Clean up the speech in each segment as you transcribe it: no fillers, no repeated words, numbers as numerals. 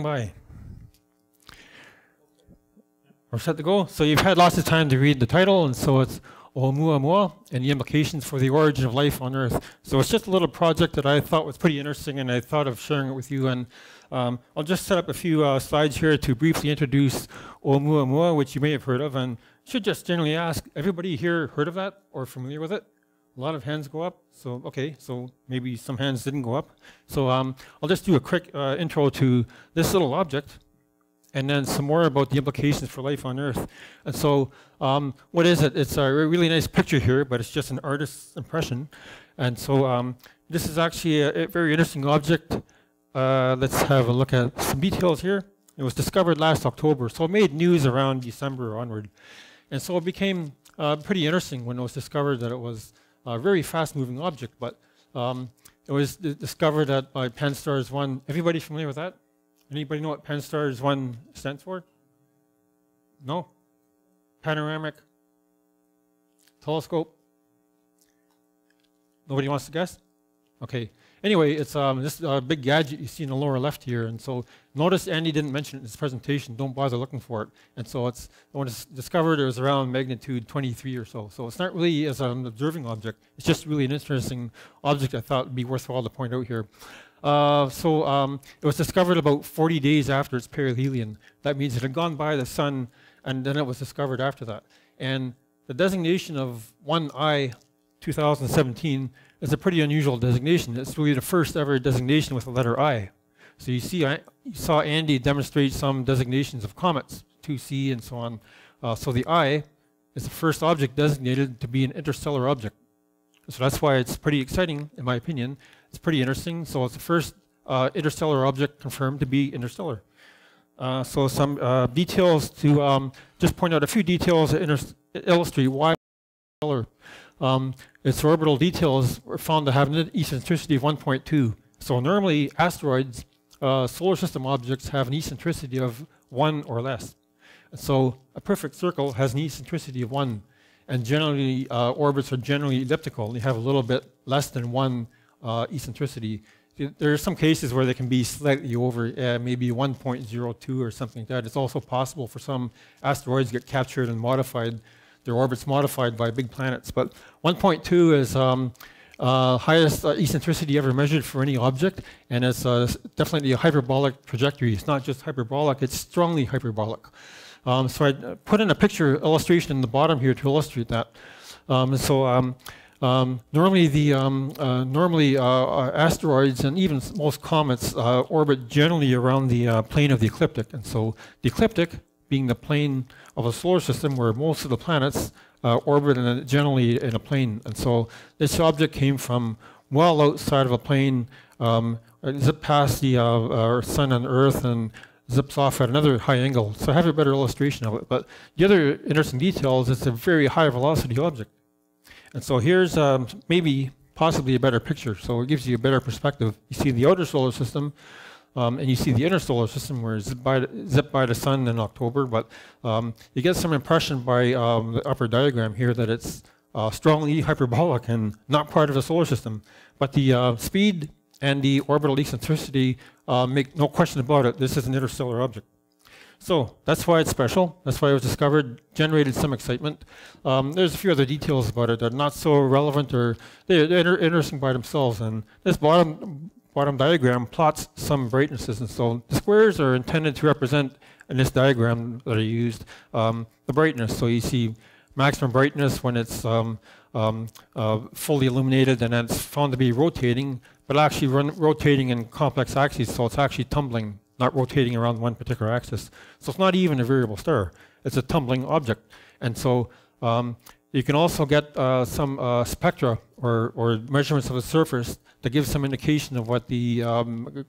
walking by. We're set to go. So you've had lots of time to read the title, and so it's Oumuamua and the implications for the origin of life on Earth. So it's just a little project that I thought was pretty interesting, and I thought of sharing it with you. And I'll just set up a few slides here to briefly introduce Oumuamua, which you may have heard of, and should just generally ask, everybody here heard of that or familiar with it? A lot of hands go up, so okay, so maybe some hands didn't go up. So I'll just do a quick intro to this little object, and then some more about the implications for life on Earth. And so what is it? It's a really nice picture here, but it's just an artist's impression. And so this is actually a very interesting object. Let's have a look at some details here. It was discovered last October, so it made news around December onward. And so it became pretty interesting when it was discovered that it was a very fast-moving object, but it was discovered by Pan-STARRS 1. Everybody familiar with that? Anybody know what Pan-STARRS 1 stands for? No? Panoramic telescope? Nobody wants to guess? Okay. Anyway, it's this big gadget you see in the lower left here, and so notice Andy didn't mention it in his presentation. Don't bother looking for it. And so it's when it's discovered, it was around magnitude 23 or so. So it's not really as an observing object. It's just really an interesting object I thought would be worthwhile to point out here. It was discovered about 40 days after its perihelion. That means it had gone by the sun, and then it was discovered after that. And the designation of 1I 2017 is a pretty unusual designation. It's really the first ever designation with the letter I. So you see, you saw Andy demonstrate some designations of comets, 2C and so on. So the I is the first object designated to be an interstellar object. So that's why it's pretty exciting, in my opinion. It's pretty interesting. So it's the first interstellar object confirmed to be interstellar. So some details to just point out a few details that illustrate why interstellar. Its orbital details were found to have an eccentricity of 1.2. So normally asteroids, solar system objects have an eccentricity of 1 or less. And so a perfect circle has an eccentricity of 1. And generally orbits are generally elliptical. They have a little bit less than 1 eccentricity. There are some cases where they can be slightly over, maybe 1.02 or something like that. It's also possible for some asteroids to get captured and modified, their orbits modified by big planets. But 1.2 is highest eccentricity ever measured for any object, and it's definitely a hyperbolic trajectory. It's not just hyperbolic, it's strongly hyperbolic. So I put in a picture illustration in the bottom here to illustrate that. Normally asteroids and even most comets orbit generally around the plane of the ecliptic. And so the ecliptic being the plane of a solar system where most of the planets orbit generally in a plane. And so this object came from well outside of a plane, zipped past the sun and Earth, and zips off at another high angle. So I have a better illustration of it. But the other interesting detail is it's a very high velocity object. And so here's possibly a better picture. So it gives you a better perspective. You see the outer solar system, and you see the inner solar system where it's zipped by the sun in October. But you get some impression by the upper diagram here that it's strongly hyperbolic and not part of the solar system. But the speed and the orbital eccentricity make no question about it. This is an interstellar object. So that's why it's special. That's why it was discovered, generated some excitement. There's a few other details about it that are not so relevant, or they're interesting by themselves. And this bottom diagram plots some brightnesses. And so the squares are intended to represent, in this diagram that I used, the brightness. So you see maximum brightness when it's fully illuminated, and then it's found to be rotating, but actually rotating in complex axes, so it's actually tumbling, not rotating around one particular axis. So it's not even a variable star. It's a tumbling object. And so you can also get some spectra or measurements of the surface to give some indication of what the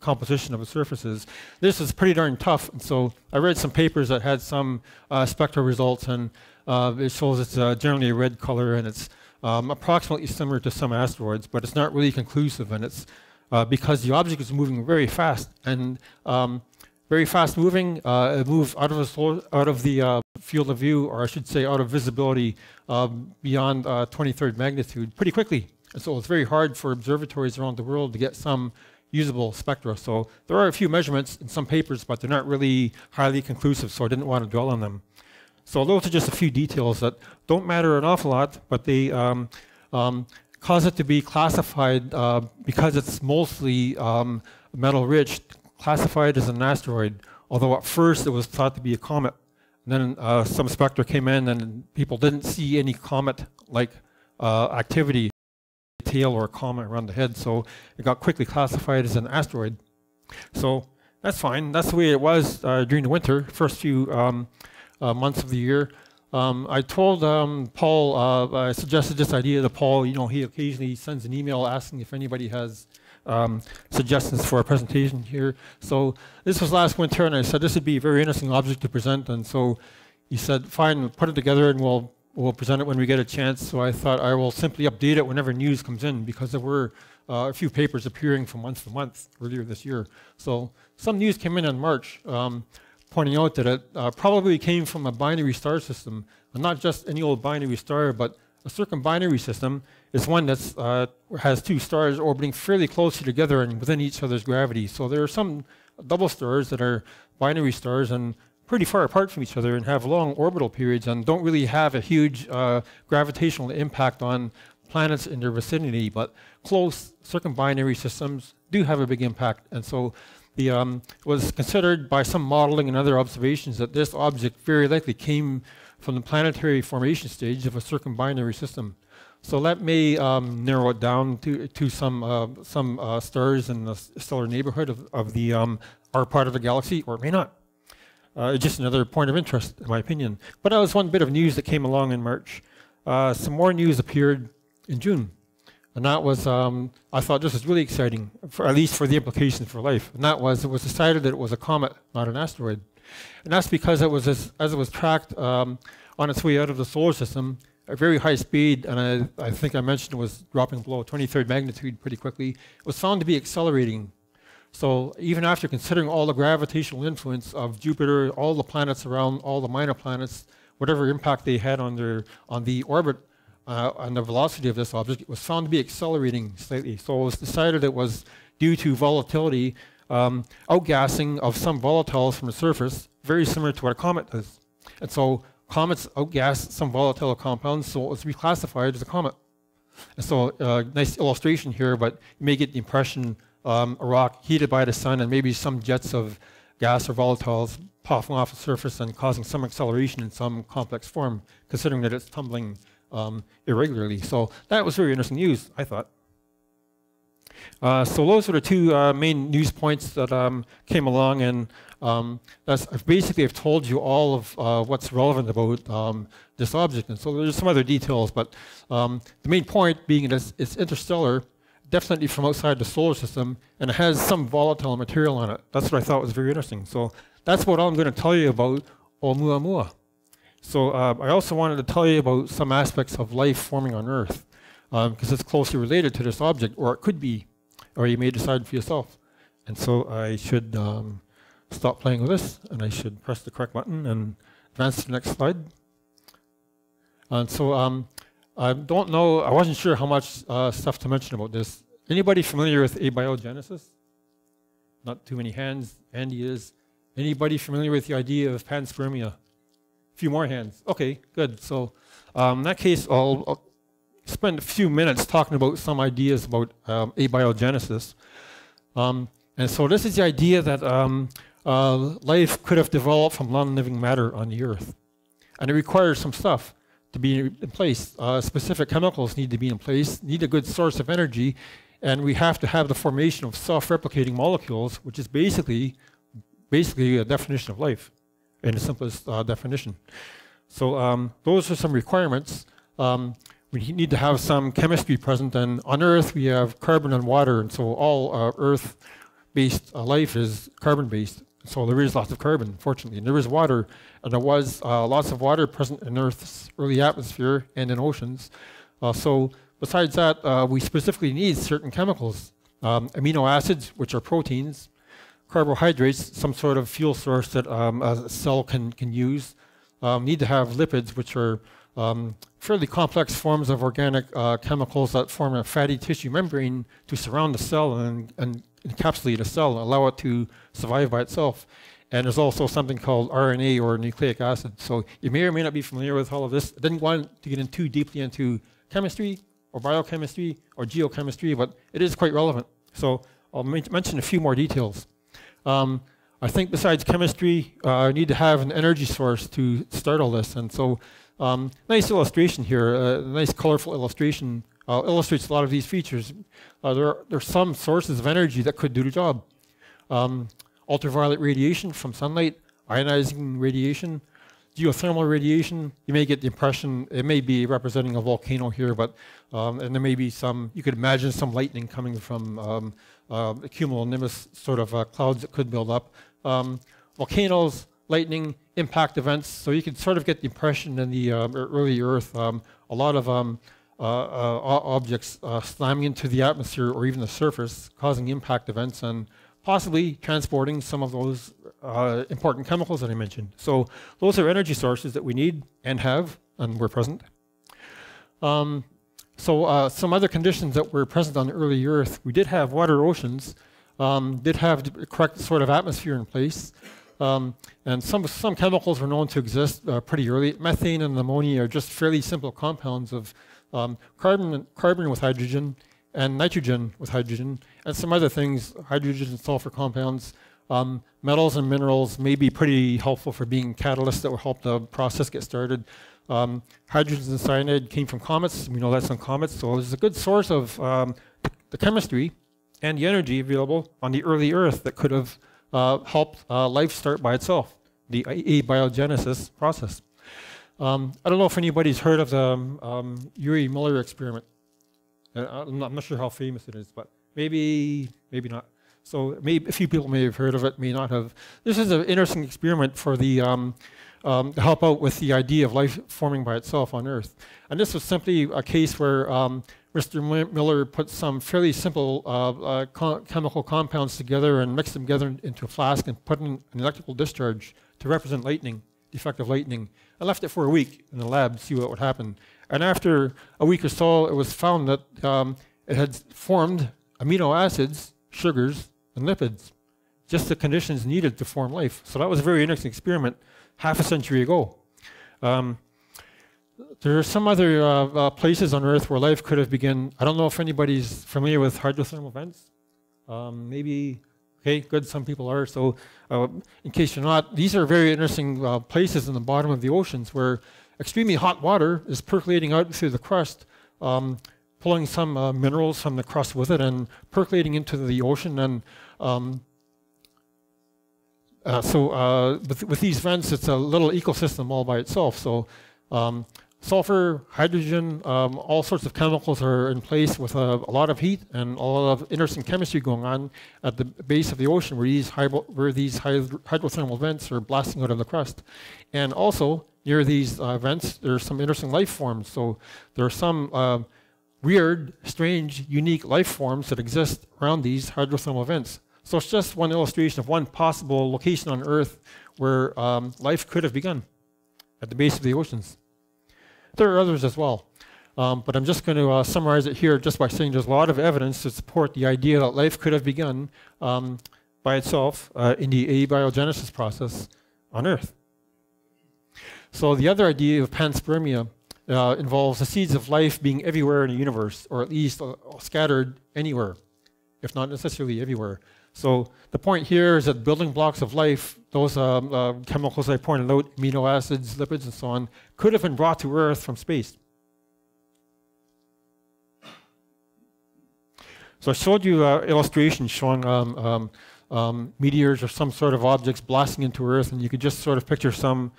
composition of the surface is. This is pretty darn tough. And so I read some papers that had some spectra results, and it shows it's generally a red color, and it's approximately similar to some asteroids, but it's not really conclusive. And it's because the object is moving very fast, and very fast moving. It moves out of the field of view, or I should say out of visibility, beyond 23rd magnitude pretty quickly. And so it's very hard for observatories around the world to get some usable spectra. So there are a few measurements in some papers, but they're not really highly conclusive, so I didn't want to dwell on them. So those are just a few details that don't matter an awful lot, but they cause it to be classified because it's mostly metal-rich, classified as an asteroid, although at first it was thought to be a comet. And then some spectra came in and people didn't see any comet-like activity, tail or a comet around the head, so it got quickly classified as an asteroid. So that's fine. That's the way it was during the winter, first few months of the year. I told Paul, I suggested this idea to Paul. You know, he occasionally sends an email asking if anybody has suggestions for a presentation here. So this was last winter, and I said this would be a very interesting object to present, and so he said, fine, put it together and we'll present it when we get a chance. So I thought I will simply update it whenever news comes in, because there were a few papers appearing from month to month earlier this year. So some news came in March pointing out that it probably came from a binary star system, and not just any old binary star, but a circumbinary system is one that has two stars orbiting fairly closely together and within each other's gravity. So there are some double stars that are binary stars and pretty far apart from each other and have long orbital periods and don't really have a huge gravitational impact on planets in their vicinity, but close circumbinary systems do have a big impact. And so it was considered by some modeling and other observations that this object very likely came from the planetary formation stage of a circumbinary system. So that may narrow it down to some stars in the stellar neighborhood of our part of the galaxy, or it may not. Just another point of interest, in my opinion. But that was one bit of news that came along in March. Some more news appeared in June. And that was, I thought this was really exciting, at least for the implications for life. And that was, it was decided that it was a comet, not an asteroid. And that's because it was, as it was tracked on its way out of the solar system at very high speed, and I think I mentioned it was dropping below 23rd magnitude pretty quickly, it was found to be accelerating. So even after considering all the gravitational influence of Jupiter, all the planets around, all the minor planets, whatever impact they had on the orbit and the velocity of this object, it was found to be accelerating slightly. So it was decided it was due to volatility, outgassing of some volatiles from the surface, very similar to what a comet does. And so comets outgas some volatile compounds, so it was reclassified as a comet. And so nice illustration here, but you may get the impression a rock heated by the sun and maybe some jets of gas or volatiles popping off the surface and causing some acceleration in some complex form, considering that it's tumbling irregularly. So that was very interesting news, I thought. So those were the two main news points that came along, and basically I've told you all of what's relevant about this object. And so there's some other details, but the main point being that it's interstellar, definitely from outside the solar system, and it has some volatile material on it. That's what I thought was very interesting. So that's what I'm going to tell you about Oumuamua. So I also wanted to tell you about some aspects of life forming on Earth, because it's closely related to this object, or it could be, or you may decide for yourself. And so I should stop playing with this, and I should press the correct button and advance to the next slide. And so I don't know, I wasn't sure how much stuff to mention about this. Anybody familiar with abiogenesis? Not too many hands. Andy is. Anybody familiar with the idea of panspermia? A few more hands. Okay, good. So in that case, I'll spend a few minutes talking about some ideas about abiogenesis. And so this is the idea that life could have developed from non-living matter on the Earth. And it requires some stuff to be in place. Specific chemicals need to be in place, need a good source of energy, and we have to have the formation of self-replicating molecules, which is basically a definition of life, in the simplest definition. So those are some requirements. We need to have some chemistry present, and on Earth we have carbon and water, and so all Earth-based life is carbon-based. So there is lots of carbon, fortunately, and there is water, and there was lots of water present in Earth's early atmosphere and in oceans. So besides that, we specifically need certain chemicals, amino acids, which are proteins, carbohydrates, some sort of fuel source that a cell can use, need to have lipids, which are fairly complex forms of organic chemicals that form a fatty tissue membrane to surround the cell and encapsulate a cell and allow it to survive by itself. And there's also something called RNA, or nucleic acid. So you may or may not be familiar with all of this. I didn't want to get in too deeply into chemistry or biochemistry or geochemistry, but it is quite relevant. So I'll mention a few more details. I think besides chemistry, I need to have an energy source to start all this. And so nice illustration here, a nice colorful illustration illustrates a lot of these features. There are some sources of energy that could do the job. Ultraviolet radiation from sunlight, ionizing radiation, geothermal radiation. You may get the impression it may be representing a volcano here, but and there may be some, you could imagine some lightning coming from cumulonimbus sort of clouds that could build up. Volcanoes, lightning, impact events. So you can sort of get the impression in the early Earth, a lot of objects slamming into the atmosphere or even the surface, causing impact events and possibly transporting some of those important chemicals that I mentioned. So those are energy sources that we need and have, and were present. Some other conditions that were present on the early Earth, we did have water oceans, did have the correct sort of atmosphere in place, and some chemicals were known to exist pretty early. Methane and ammonia are just fairly simple compounds of carbon with hydrogen and nitrogen with hydrogen, and some other things, hydrogen and sulfur compounds. Metals and minerals may be pretty helpful for being catalysts that will help the process get started. Hydrogen and cyanide came from comets. We know that's on comets, so it's a good source of the chemistry and the energy available on the early Earth that could have helped life start by itself, the abiogenesis process. I don't know if anybody's heard of the Urey-Miller experiment. I'm not sure how famous it is, but maybe not. So maybe a few people may have heard of it, may not have. This is an interesting experiment for the to help out with the idea of life forming by itself on Earth. And this was simply a case where Mr. Miller put some fairly simple chemical compounds together and mixed them together into a flask and put in an electrical discharge to represent lightning, defective lightning. I left it for a week in the lab to see what would happen. And after a week or so, it was found that it had formed amino acids, sugars, and lipids, just the conditions needed to form life. So that was a very interesting experiment half a century ago. There are some other places on Earth where life could have begun. I don't know if anybody's familiar with hydrothermal vents. Maybe, okay, good, some people are. So in case you're not, these are very interesting places in the bottom of the oceans where extremely hot water is percolating out through the crust, pulling some minerals from the crust with it and percolating into the ocean. And with these vents, it's a little ecosystem all by itself. So sulfur, hydrogen, all sorts of chemicals are in place with a lot of heat and a lot of interesting chemistry going on at the base of the ocean where these hydrothermal vents are blasting out of the crust. And also, near these vents, there are some interesting life forms. So there are some weird, strange, unique life forms that exist around these hydrothermal vents. So it's just one illustration of one possible location on Earth where life could have begun, at the base of the oceans. There are others as well, but I'm just going to summarize it here just by saying there's a lot of evidence to support the idea that life could have begun by itself in the abiogenesis process on Earth. So the other idea of panspermia involves the seeds of life being everywhere in the universe, or at least scattered anywhere, if not necessarily everywhere. So the point here is that building blocks of life, those chemicals I pointed out, amino acids, lipids, and so on, could have been brought to Earth from space. So I showed you illustrations showing meteors or some sort of objects blasting into Earth, and you could just sort of picture some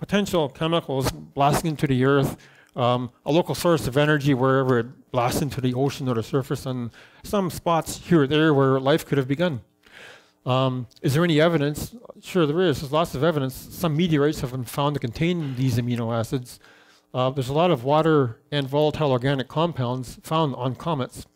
potential chemicals blasting into the Earth, a local source of energy wherever it blasts into the ocean or the surface, and some spots here or there where life could have begun. Is there any evidence? Sure there is. There's lots of evidence. Some meteorites have been found to contain these amino acids. There's a lot of water and volatile organic compounds found on comets.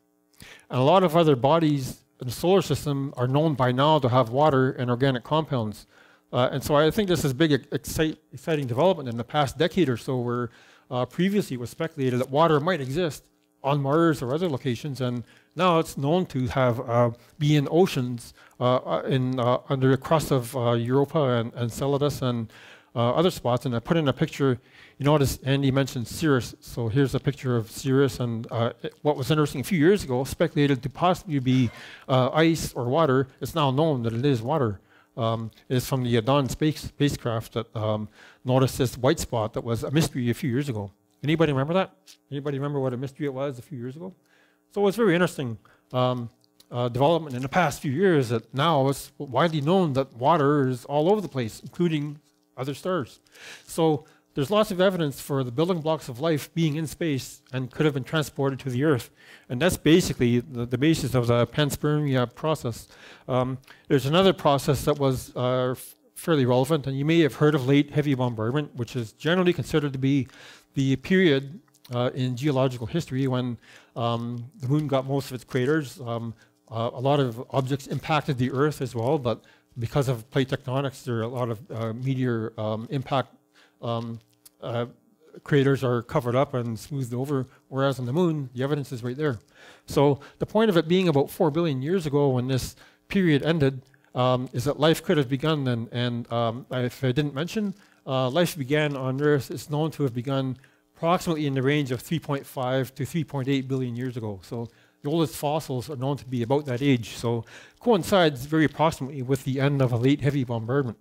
And a lot of other bodies in the solar system are known by now to have water and organic compounds. And so I think this is a big, exciting development in the past decade or so where previously it was speculated that water might exist on Mars or other locations, and now it's known to have be in oceans under the crust of Europa and Enceladus and other spots. And I put in a picture. You notice Andy mentioned Sirius, so here's a picture of Sirius. And what was interesting, a few years ago, speculated to possibly be ice or water. It's now known that it is water. It's from the Dawn spacecraft that noticed this white spot that was a mystery a few years ago. Anybody remember that? Anybody remember what a mystery it was a few years ago? So it's very interesting development in the past few years that now it's widely known that water is all over the place, including other stars. So there's lots of evidence for the building blocks of life being in space and could have been transported to the Earth. And that's basically the basis of the panspermia process. There's another process that was fairly relevant, and you may have heard of late heavy bombardment, which is generally considered to be the period in geological history when the moon got most of its craters. A lot of objects impacted the Earth as well, but because of plate tectonics, there are a lot of meteor impact craters are covered up and smoothed over, whereas on the moon, the evidence is right there. So the point of it being about 4 billion years ago when this period ended is that life could have begun then. And if I didn't mention, life began on Earth. It's known to have begun approximately in the range of 3.5 to 3.8 billion years ago. So the oldest fossils are known to be about that age. So coincides very approximately with the end of a late heavy bombardment.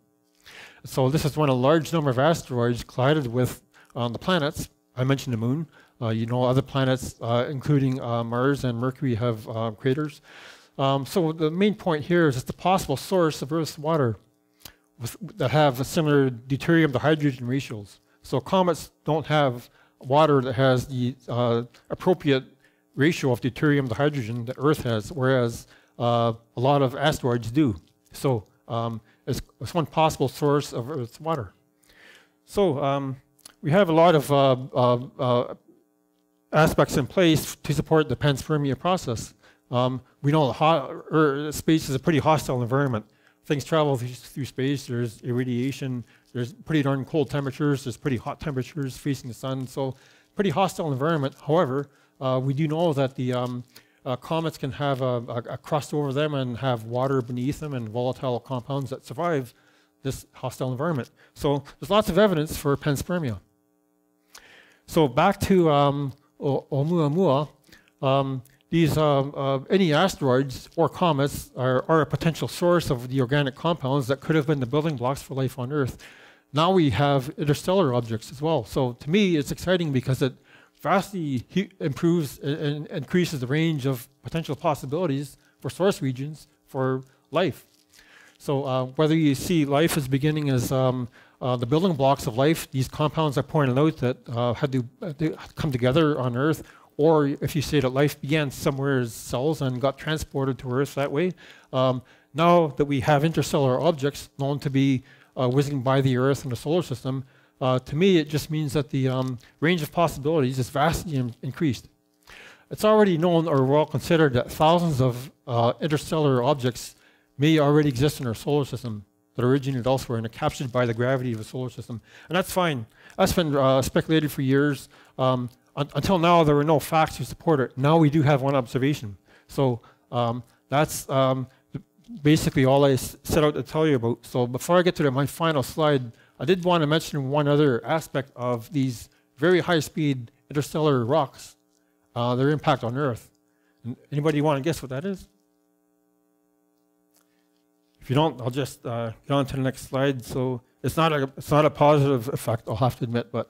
So this is when a large number of asteroids collided with the planets. I mentioned the moon. You know, other planets, including Mars and Mercury, have craters. So the main point here is it's the possible source of Earth's water that have similar deuterium to hydrogen ratios. So comets don't have water that has the appropriate ratio of deuterium to hydrogen that Earth has, whereas a lot of asteroids do. So it's one possible source of Earth's water. So we have a lot of aspects in place to support the panspermia process. We know space is a pretty hostile environment. Things travel through space. There's irradiation. There's pretty darn cold temperatures. There's pretty hot temperatures facing the sun. So pretty hostile environment. However, we do know that the comets can have a crust over them and have water beneath them and volatile compounds that survive this hostile environment. So there's lots of evidence for panspermia. So back to Oumuamua. Any asteroids or comets are a potential source of the organic compounds that could have been the building blocks for life on Earth. Now we have interstellar objects as well. So to me, it's exciting because it vastly improves and increases the range of potential possibilities for source regions for life. So whether you see life as beginning as the building blocks of life, these compounds I pointed out that had to come together on Earth, or if you say that life began somewhere as cells and got transported to Earth that way, now that we have interstellar objects known to be whizzing by the Earth and the solar system, to me it just means that the range of possibilities is vastly increased. It's already known or well considered that thousands of interstellar objects may already exist in our solar system that originated elsewhere and are captured by the gravity of the solar system. And that's fine. That's been speculated for years. Until now, there were no facts to support it. Now we do have one observation. So that's basically all I set out to tell you about. So before I get to my final slide, I did want to mention one other aspect of these very high-speed interstellar rocks, their impact on Earth. Anybody want to guess what that is? If you don't, I'll just get on to the next slide. So it's not a positive effect, I'll have to admit, but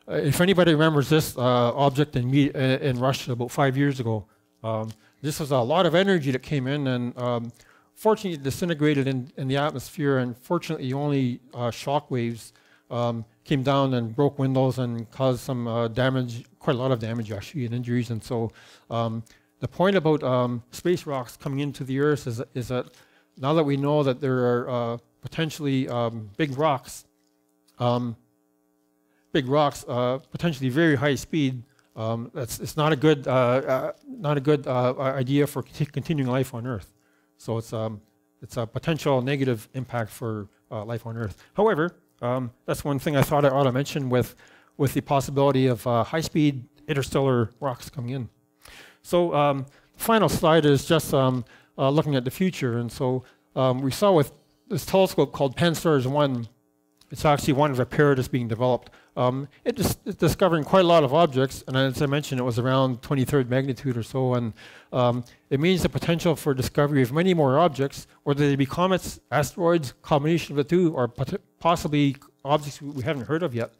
if anybody remembers this object in Russia about 5 years ago, this was a lot of energy that came in and fortunately it disintegrated in the atmosphere, and fortunately only shock waves came down and broke windows and caused some damage, quite a lot of damage actually, and injuries. And so the point about space rocks coming into the Earth is that now that we know that there are potentially big rocks, potentially very high speed, it's not a good idea for continuing life on Earth. So it's a potential negative impact for life on Earth. However, that's one thing I thought I ought to mention with the possibility of high speed interstellar rocks coming in. So the final slide is just looking at the future. And so we saw with this telescope called Pan-STARRS 1, it's actually one of a pair that's being developed. It's discovering quite a lot of objects, and as I mentioned, it was around 23rd magnitude or so, and it means the potential for discovery of many more objects, whether they be comets, asteroids, combination of the two, or possibly objects we haven't heard of yet.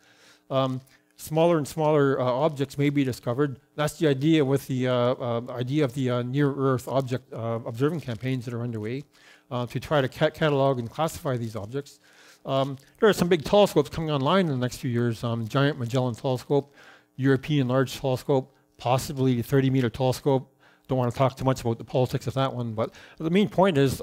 Smaller and smaller objects may be discovered. That's the idea with the idea of the near-Earth object observing campaigns that are underway to try to catalog and classify these objects. There are some big telescopes coming online in the next few years. Giant Magellan Telescope, European Large Telescope, possibly 30-meter telescope. Don't want to talk too much about the politics of that one, but the main point is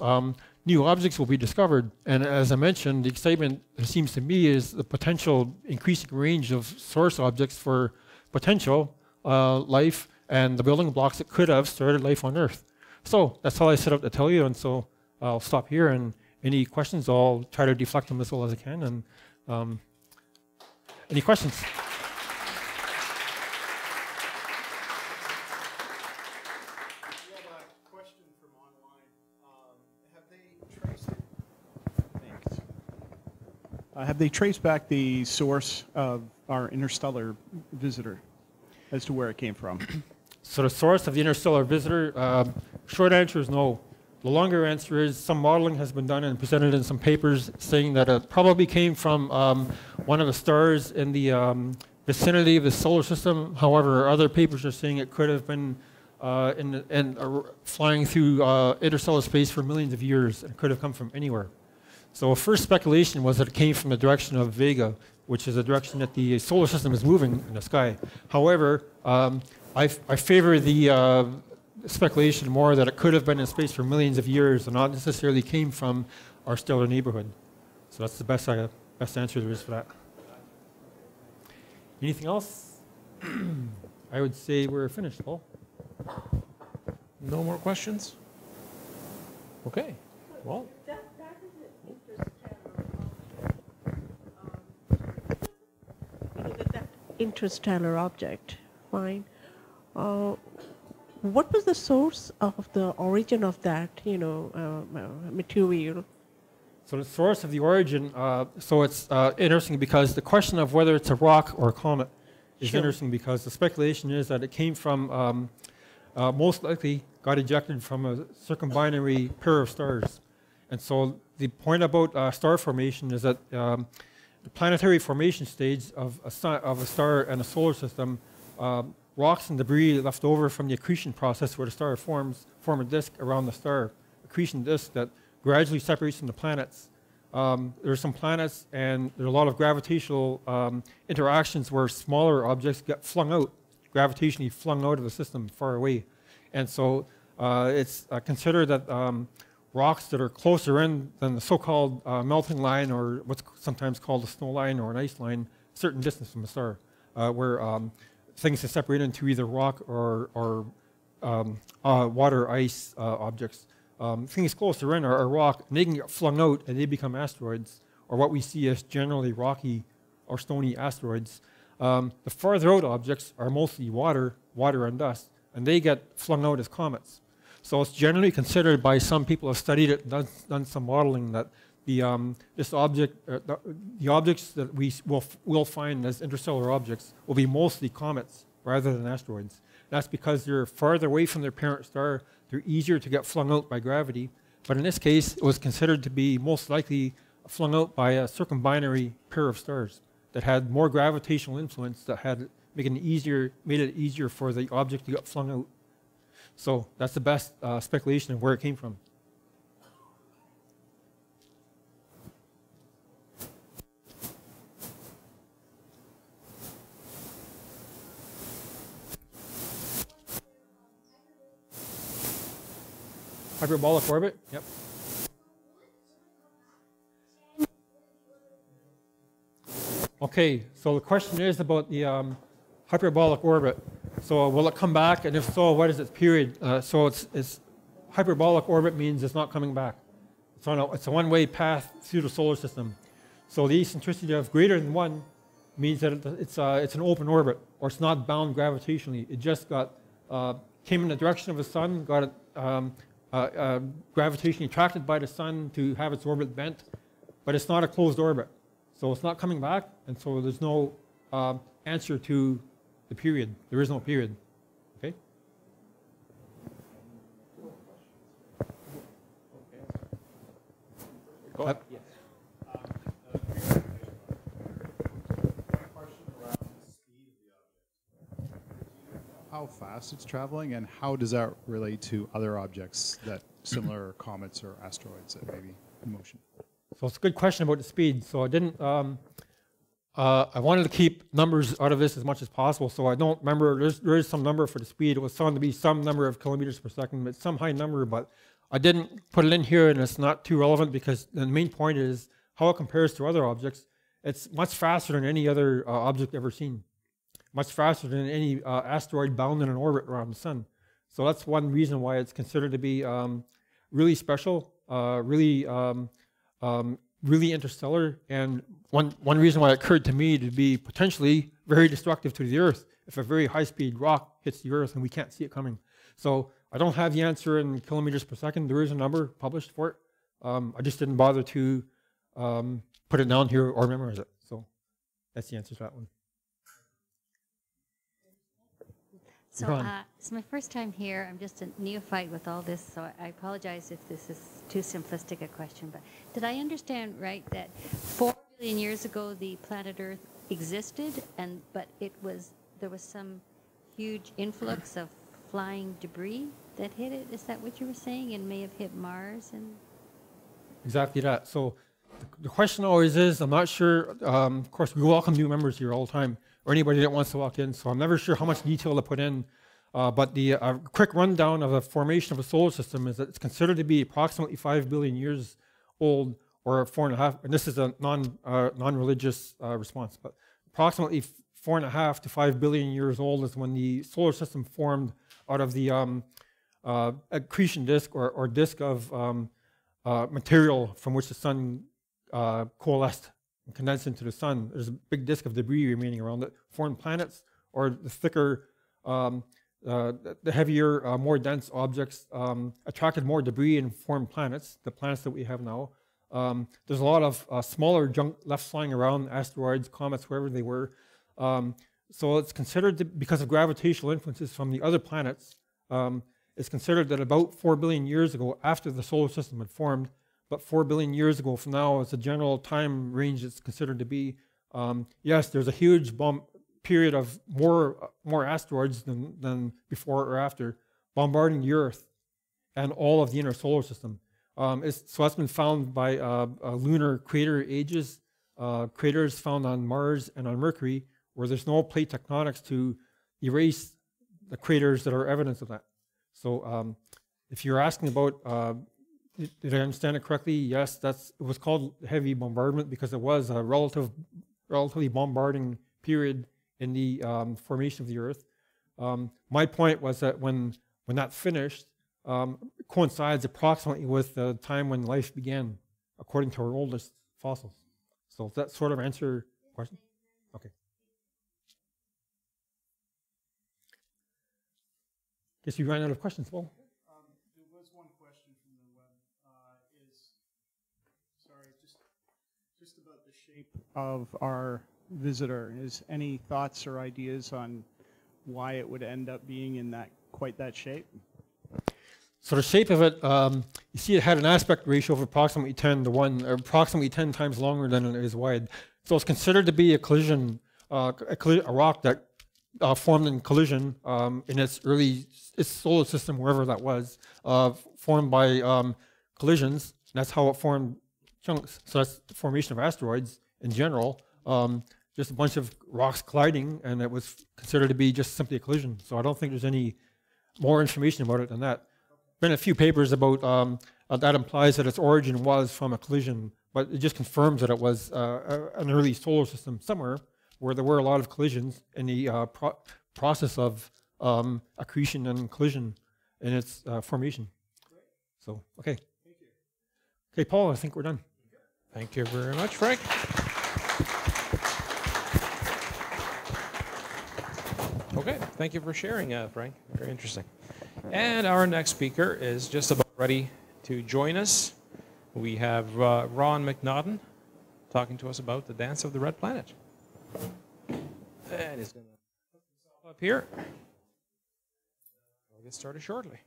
new objects will be discovered. And as I mentioned, the excitement, it seems to me, is the potential increasing range of source objects for potential life and the building blocks that could have started life on Earth. So that's all I set out to tell you, and so I'll stop here, and any questions, I'll try to deflect them as well as I can. And any questions? We have a question from online. Have they traced it? Thanks. Have they traced back the source of our interstellar visitor as to where it came from? So the source of the interstellar visitor, short answer is no. The longer answer is some modeling has been done and presented in some papers saying that it probably came from one of the stars in the vicinity of the solar system. However, other papers are saying it could have been flying through interstellar space for millions of years and could have come from anywhere. So first speculation was that it came from the direction of Vega, which is the direction that the solar system is moving in the sky. However, I favor the speculation more that it could have been in space for millions of years and not necessarily came from our stellar neighborhood. So that's the best answer there is for that. Anything else? I would say we're finished, Paul. No more questions? Okay. Well. That is an interstellar object. Fine. What was the source of the origin of that, material? So the source of the origin, so it's interesting because the question of whether it's a rock or a comet is interesting because the speculation is that it came from, most likely got ejected from a circumbinary pair of stars. And so the point about star formation is that the planetary formation stage of a star and a solar system, rocks and debris left over from the accretion process where the star form a disk around the star, accretion disk that gradually separates from the planets. There are some planets and there are a lot of gravitational interactions where smaller objects get flung out, gravitationally flung out of the system far away. And so it's considered that rocks that are closer in than the so-called melting line or what's sometimes called a snow line or an ice line, a certain distance from the star, where things are separated into either rock or water ice objects. Things closer in are rock, and they can get flung out and they become asteroids, or what we see as generally rocky or stony asteroids. The farther out objects are mostly water and dust, and they get flung out as comets. So it's generally considered by some people who have studied it and done some modeling that the objects that we will find as interstellar objects will be mostly comets rather than asteroids. That's because they're farther away from their parent star, they're easier to get flung out by gravity. But in this case, it was considered to be most likely flung out by a circumbinary pair of stars that had more gravitational influence that had made it easier for the object to get flung out. So that's the best speculation of where it came from. Hyperbolic orbit? Yep. Okay, so the question is about the hyperbolic orbit. So will it come back, and if so, what is its period? So it's hyperbolic orbit means it's not coming back. It's a one-way path through the solar system. So the eccentricity of greater than 1 means that it's an open orbit, or it's not bound gravitationally. It just got came in the direction of the sun, got it gravitationally attracted by the sun to have its orbit bent, but it's not a closed orbit. So it's not coming back, and so there's no answer to the period. There is no period. Okay? Go ahead. Yes. How fast it's traveling, and how does that relate to other objects that similar comets or asteroids that may be in motion? So it's a good question about the speed. So I didn't. I wanted to keep numbers out of this as much as possible. So I don't remember. There is some number for the speed. It was found to be some number of kilometers per second, but some high number. But I didn't put it in here, and it's not too relevant because the main point is how it compares to other objects. It's much faster than any other object ever seen. Much faster than any asteroid bound in an orbit around the sun. So that's one reason why it's considered to be really special, really interstellar, and one reason why it occurred to me to be potentially very destructive to the Earth if a very high-speed rock hits the Earth and we can't see it coming. So I don't have the answer in kilometers per second. There is a number published for it. I just didn't bother to put it down here or memorize it. So that's the answer to that one. So it's my first time here. I'm just a neophyte with all this, so I apologize if this is too simplistic a question. But did I understand right that 4 billion years ago the planet Earth existed, but there was some huge influx of flying debris that hit it? Is that what you were saying? And may have hit Mars and. Exactly that. So the question always is, I'm not sure. Of course, we welcome new members here all the time, or anybody that wants to walk in. So I'm never sure how much detail to put in. But the quick rundown of the formation of a solar system is that it's considered to be approximately 5 billion years old, or 4.5. And this is a non-religious response, but approximately 4.5 to 5 billion years old is when the solar system formed out of the accretion disk or disk of material from which the sun coalesced and condensed into the sun. There's a big disk of debris remaining around it, formed planets, or the thicker, the heavier, more dense objects attracted more debris and formed planets, the planets that we have now. There's a lot of smaller junk left flying around, asteroids, comets, wherever they were. So it's considered, because of gravitational influences from the other planets, it's considered that about 4 billion years ago, after the solar system had formed, but 4 billion years ago from now is the general time range it's considered to be. Yes, there's a huge period of more asteroids than before or after, bombarding the Earth and all of the inner solar system. So that's been found by lunar crater ages, craters found on Mars and on Mercury, where there's no plate tectonics to erase the craters that are evidence of that. So if you're asking about, did I understand it correctly? Yes, it was called heavy bombardment because it was a relatively bombarding period in the formation of the Earth. My point was that when that finished, coincides approximately with the time when life began, according to our oldest fossils. So does that sort of answer your question? Okay. Guess we ran out of questions, Paul. There was one question from the web. Just about the shape of our visitor. Is any thoughts or ideas on why it would end up being in quite that shape? So the shape of it, you see it had an aspect ratio of approximately 10 to 1, or approximately 10 times longer than it is wide. So it's considered to be a collision, a rock that formed in collision in its solar system, wherever that was, formed by collisions. And that's how it formed chunks. So that's the formation of asteroids in general. Just a bunch of rocks colliding, and it was considered to be just simply a collision. So I don't think there's any more information about it than that. Been a few papers about that implies that its origin was from a collision, but it just confirms that it was an early solar system somewhere where there were a lot of collisions in the process of accretion and collision in its formation. So, okay. Thank you. Okay, Paul, I think we're done. Thank you very much, Frank. Okay, thank you for sharing, Frank. Very interesting. And our next speaker is just about ready to join us. We have Ron Macnaughton talking to us about the dance of the red planet. And he's going to put up here. We'll get started shortly.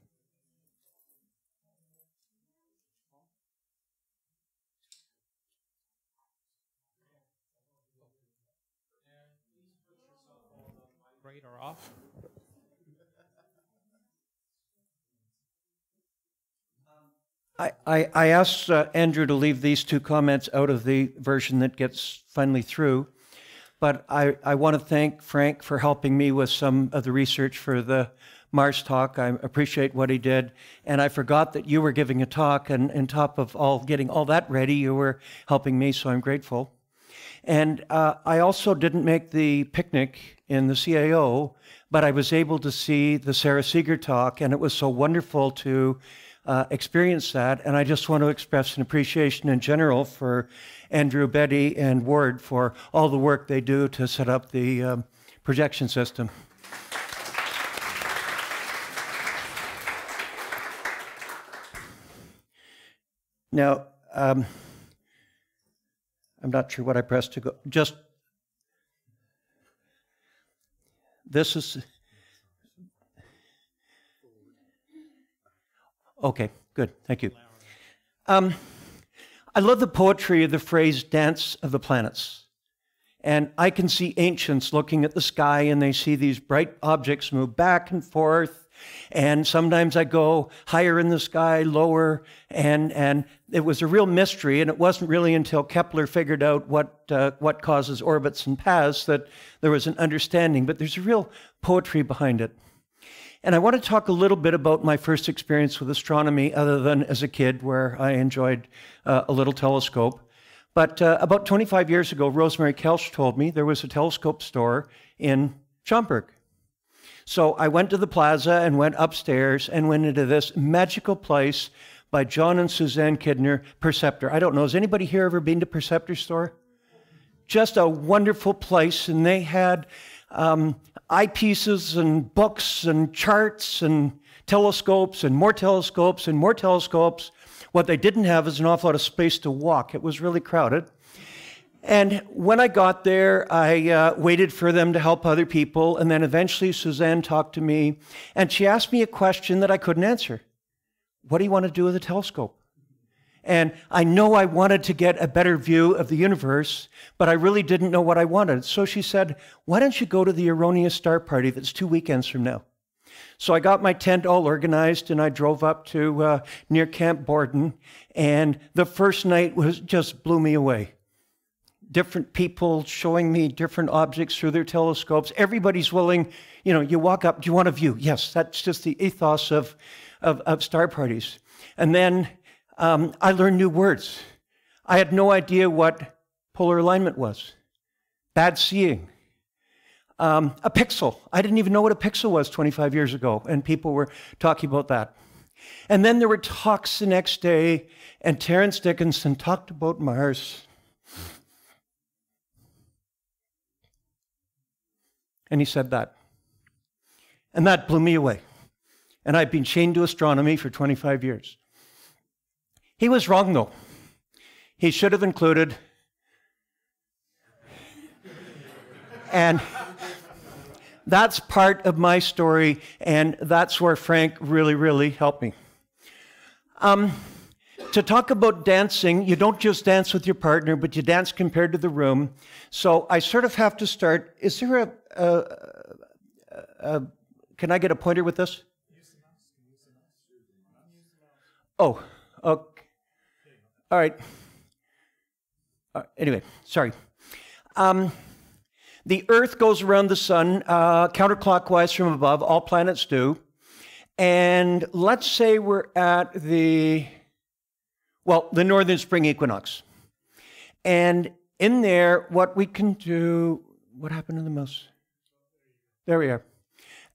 Radar off. I asked Andrew to leave these two comments out of the version that gets finally through, but I want to thank Frank for helping me with some of the research for the Mars talk. I appreciate what he did, and I forgot that you were giving a talk, and on top of getting all that ready, you were helping me, so I'm grateful. And I also didn't make the picnic in the CAO, but I was able to see the Sarah Seeger talk, and it was so wonderful to experience that. And I just want to express an appreciation in general for Andrew, Betty, and Ward for all the work they do to set up the projection system. Now, I'm not sure what I pressed to go. Just this is okay. Good, thank you. I love the poetry of the phrase "dance of the planets," and I can see ancients looking at the sky and they see these bright objects move back and forth. And sometimes I go higher in the sky, lower, and it was a real mystery. And it wasn't really until Kepler figured out what causes orbits and paths that there was an understanding. But there's a real poetry behind it. And I want to talk a little bit about my first experience with astronomy, other than as a kid, where I enjoyed a little telescope. But about 25 years ago, Rosemary Kelch told me there was a telescope store in Schomburg. So I went to the plaza and went upstairs and went into this magical place by John and Suzanne Kidner, Perceptor. I don't know, has anybody here ever been to Perceptor store? Just a wonderful place, and they had eyepieces and books and charts and telescopes and more telescopes and more telescopes. What they didn't have is an awful lot of space to walk. It was really crowded. And when I got there, I waited for them to help other people, and then eventually Suzanne talked to me, and she asked me a question that I couldn't answer. What do you want to do with a telescope? And I know I wanted to get a better view of the universe, but I really didn't know what I wanted. So she said, why don't you go to the Erroneous Star Party that's 2 weekends from now? So I got my tent all organized, and I drove up to near Camp Borden, and the first night just blew me away. Different people showing me different objects through their telescopes. Everybody's willing, you walk up, do you want a view? Yes, that's just the ethos of star parties. And then I learned new words. I had no idea what polar alignment was. Bad seeing. A pixel. I didn't even know what a pixel was 25 years ago, and people were talking about that. And then there were talks the next day, and Terence Dickinson talked about Mars. And he said that. And that blew me away. And I've been chained to astronomy for 25 years. He was wrong, though. He should have included. And that's part of my story, and that's where Frank really, really helped me. To talk about dancing, you don't just dance with your partner, but you dance compared to the room. So I sort of have to start. Is there can I get a pointer with this? Oh, okay. All right. Anyway, sorry. The Earth goes around the sun counterclockwise from above. All planets do. And let's say we're at the northern spring equinox. And in there, what we can do, what happened to the mouse? There we are.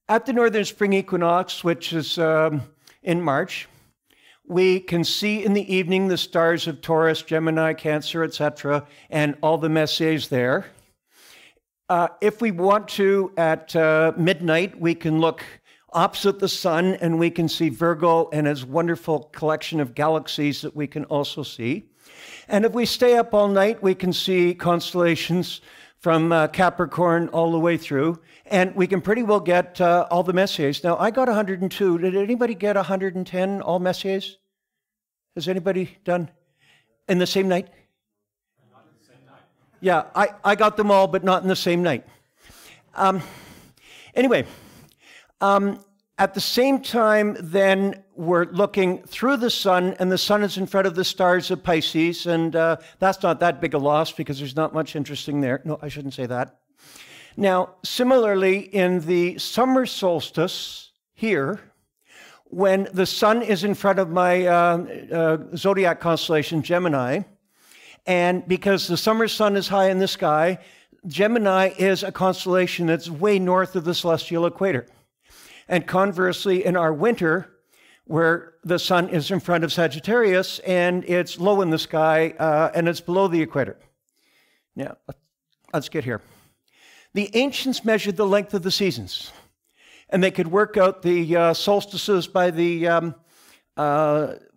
At the northern spring equinox, which is in March, we can see in the evening the stars of Taurus, Gemini, Cancer, etc., and all the Messiers there. If we want to, at midnight, we can look opposite the sun and we can see Virgo and its wonderful collection of galaxies that we can also see. And if we stay up all night, we can see constellations from Capricorn all the way through. And we can pretty well get all the Messiers. Now, I got 102. Did anybody get 110 all Messiers? Has anybody done in the same night? Not in the same night. Yeah, I got them all, but not in the same night. Anyway, at the same time, then, we're looking through the sun, and the sun is in front of the stars of Pisces, and that's not that big a loss because there's not much interesting there. No, I shouldn't say that. Now, similarly, in the summer solstice here, when the sun is in front of my zodiac constellation, Gemini, and because the summer sun is high in the sky, Gemini is a constellation that's way north of the celestial equator. And conversely, in our winter, where the sun is in front of Sagittarius and it's low in the sky and it's below the equator. Now, let's get here. The ancients measured the length of the seasons, and they could work out the solstices by the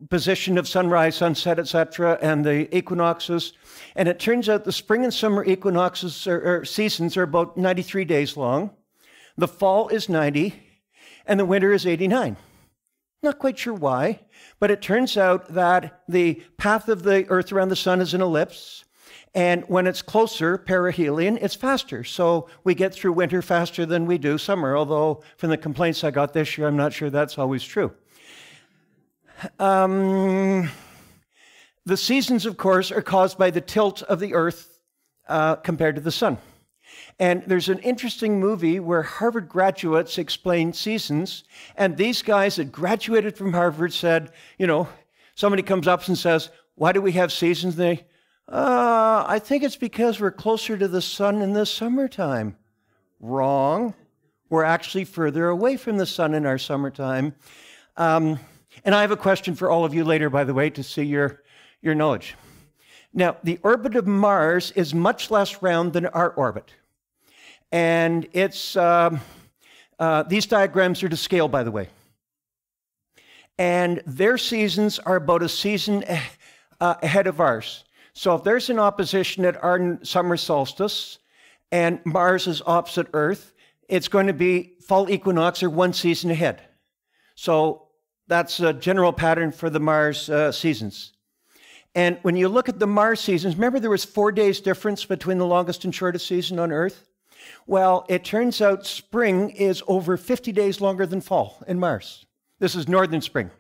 position of sunrise, sunset, etc., and the equinoxes. And it turns out the spring and summer equinoxes or seasons are about 93 days long. The fall is 90, and the winter is 89. Not quite sure why, but it turns out that the path of the Earth around the sun is an ellipse, and when it's closer, perihelion, it's faster. So we get through winter faster than we do summer, although from the complaints I got this year, I'm not sure that's always true. The seasons, of course, are caused by the tilt of the Earth compared to the sun. And there's an interesting movie where Harvard graduates explain seasons, and these guys that graduated from Harvard said, you know, somebody comes up and says, why do we have seasons? And they, I think it's because we're closer to the sun in the summertime. Wrong. We're actually further away from the sun in our summertime. And I have a question for all of you later, by the way, to see your knowledge. Now, the orbit of Mars is much less round than our orbit. And it's, these diagrams are to scale, by the way. And their seasons are about a season ahead of ours. So if there's an opposition at our summer solstice and Mars is opposite Earth, it's going to be fall equinox or one season ahead. So that's a general pattern for the Mars seasons. And when you look at the Mars seasons, remember there was 4 days difference between the longest and shortest season on Earth? Well, it turns out spring is over 50 days longer than fall in Mars. This is northern spring.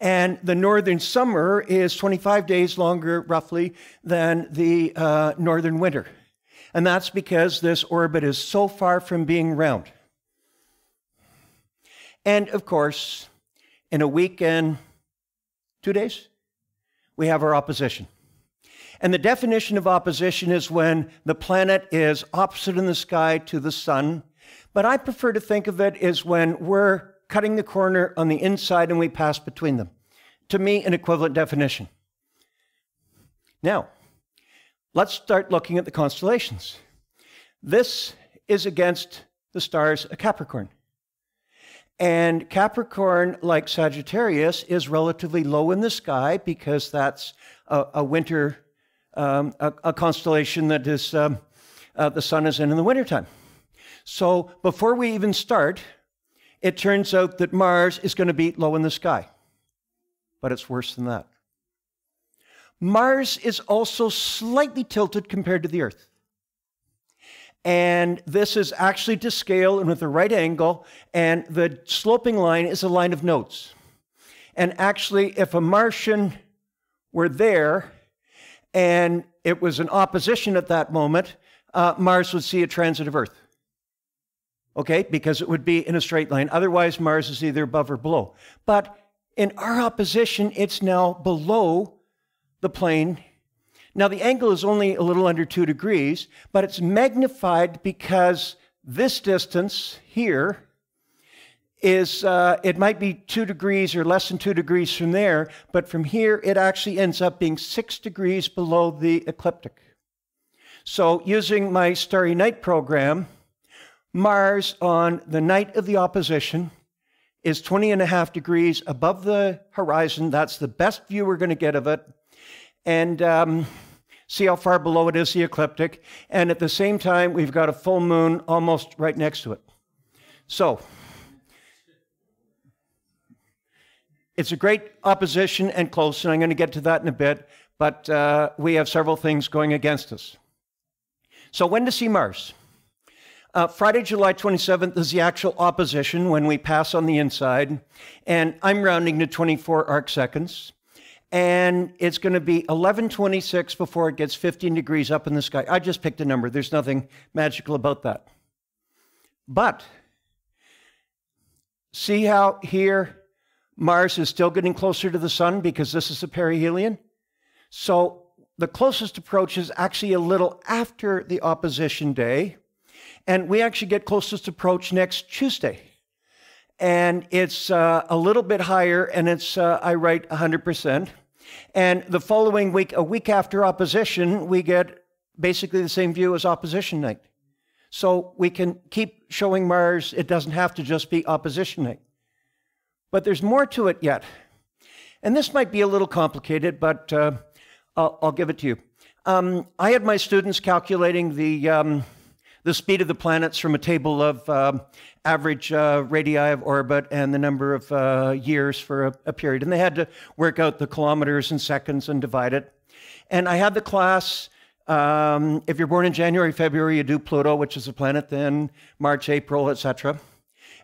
And the northern summer is 25 days longer, roughly, than the northern winter. And that's because this orbit is so far from being round. And, of course, in a week and 2 days, we have our opposition. And the definition of opposition is when the planet is opposite in the sky to the sun. But I prefer to think of it as when we're cutting the corner on the inside and we pass between them. To me, an equivalent definition. Now, let's start looking at the constellations. This is against the stars of Capricorn. And Capricorn, like Sagittarius, is relatively low in the sky because that's a winter, a constellation that is, the sun is in the wintertime. So before we even start, it turns out that Mars is going to be low in the sky. But it's worse than that. Mars is also slightly tilted compared to the Earth. And this is actually to scale and with a right angle, and the sloping line is a line of nodes. And actually, if a Martian were there, and it was an opposition at that moment, Mars would see a transit of Earth. Okay, because it would be in a straight line. Otherwise, Mars is either above or below. But in our opposition, it's now below the plane. Now, the angle is only a little under 2 degrees, but it's magnified because this distance here is, it might be 2 degrees or less than 2 degrees from there, but from here, it actually ends up being 6 degrees below the ecliptic. So using my Starry Night program, Mars on the night of the opposition is 20.5 degrees above the horizon. That's the best view we're going to get of it. And see how far below it is the ecliptic. And at the same time, we've got a full moon almost right next to it. So it's a great opposition and close, and I'm going to get to that in a bit. But we have several things going against us. So when to see Mars? Friday, July 27th is the actual opposition when we pass on the inside. And I'm rounding to 24 arc seconds. And it's going to be 11:26 before it gets 15 degrees up in the sky. I just picked a number. There's nothing magical about that. But see how here Mars is still getting closer to the sun because this is a perihelion? So the closest approach is actually a little after the opposition day. And we actually get closest approach next Tuesday. And it's a little bit higher, and it's, I write 100%. And the following week, a week after opposition, we get basically the same view as opposition night. So we can keep showing Mars. It doesn't have to just be opposition night. But there's more to it yet. And this might be a little complicated, but I'll give it to you. I had my students calculating the speed of the planets from a table of average radii of orbit and the number of years for a period. And they had to work out the kilometers and seconds and divide it. And I had the class, if you're born in January, February, you do Pluto, which is a planet then, March, April, etc.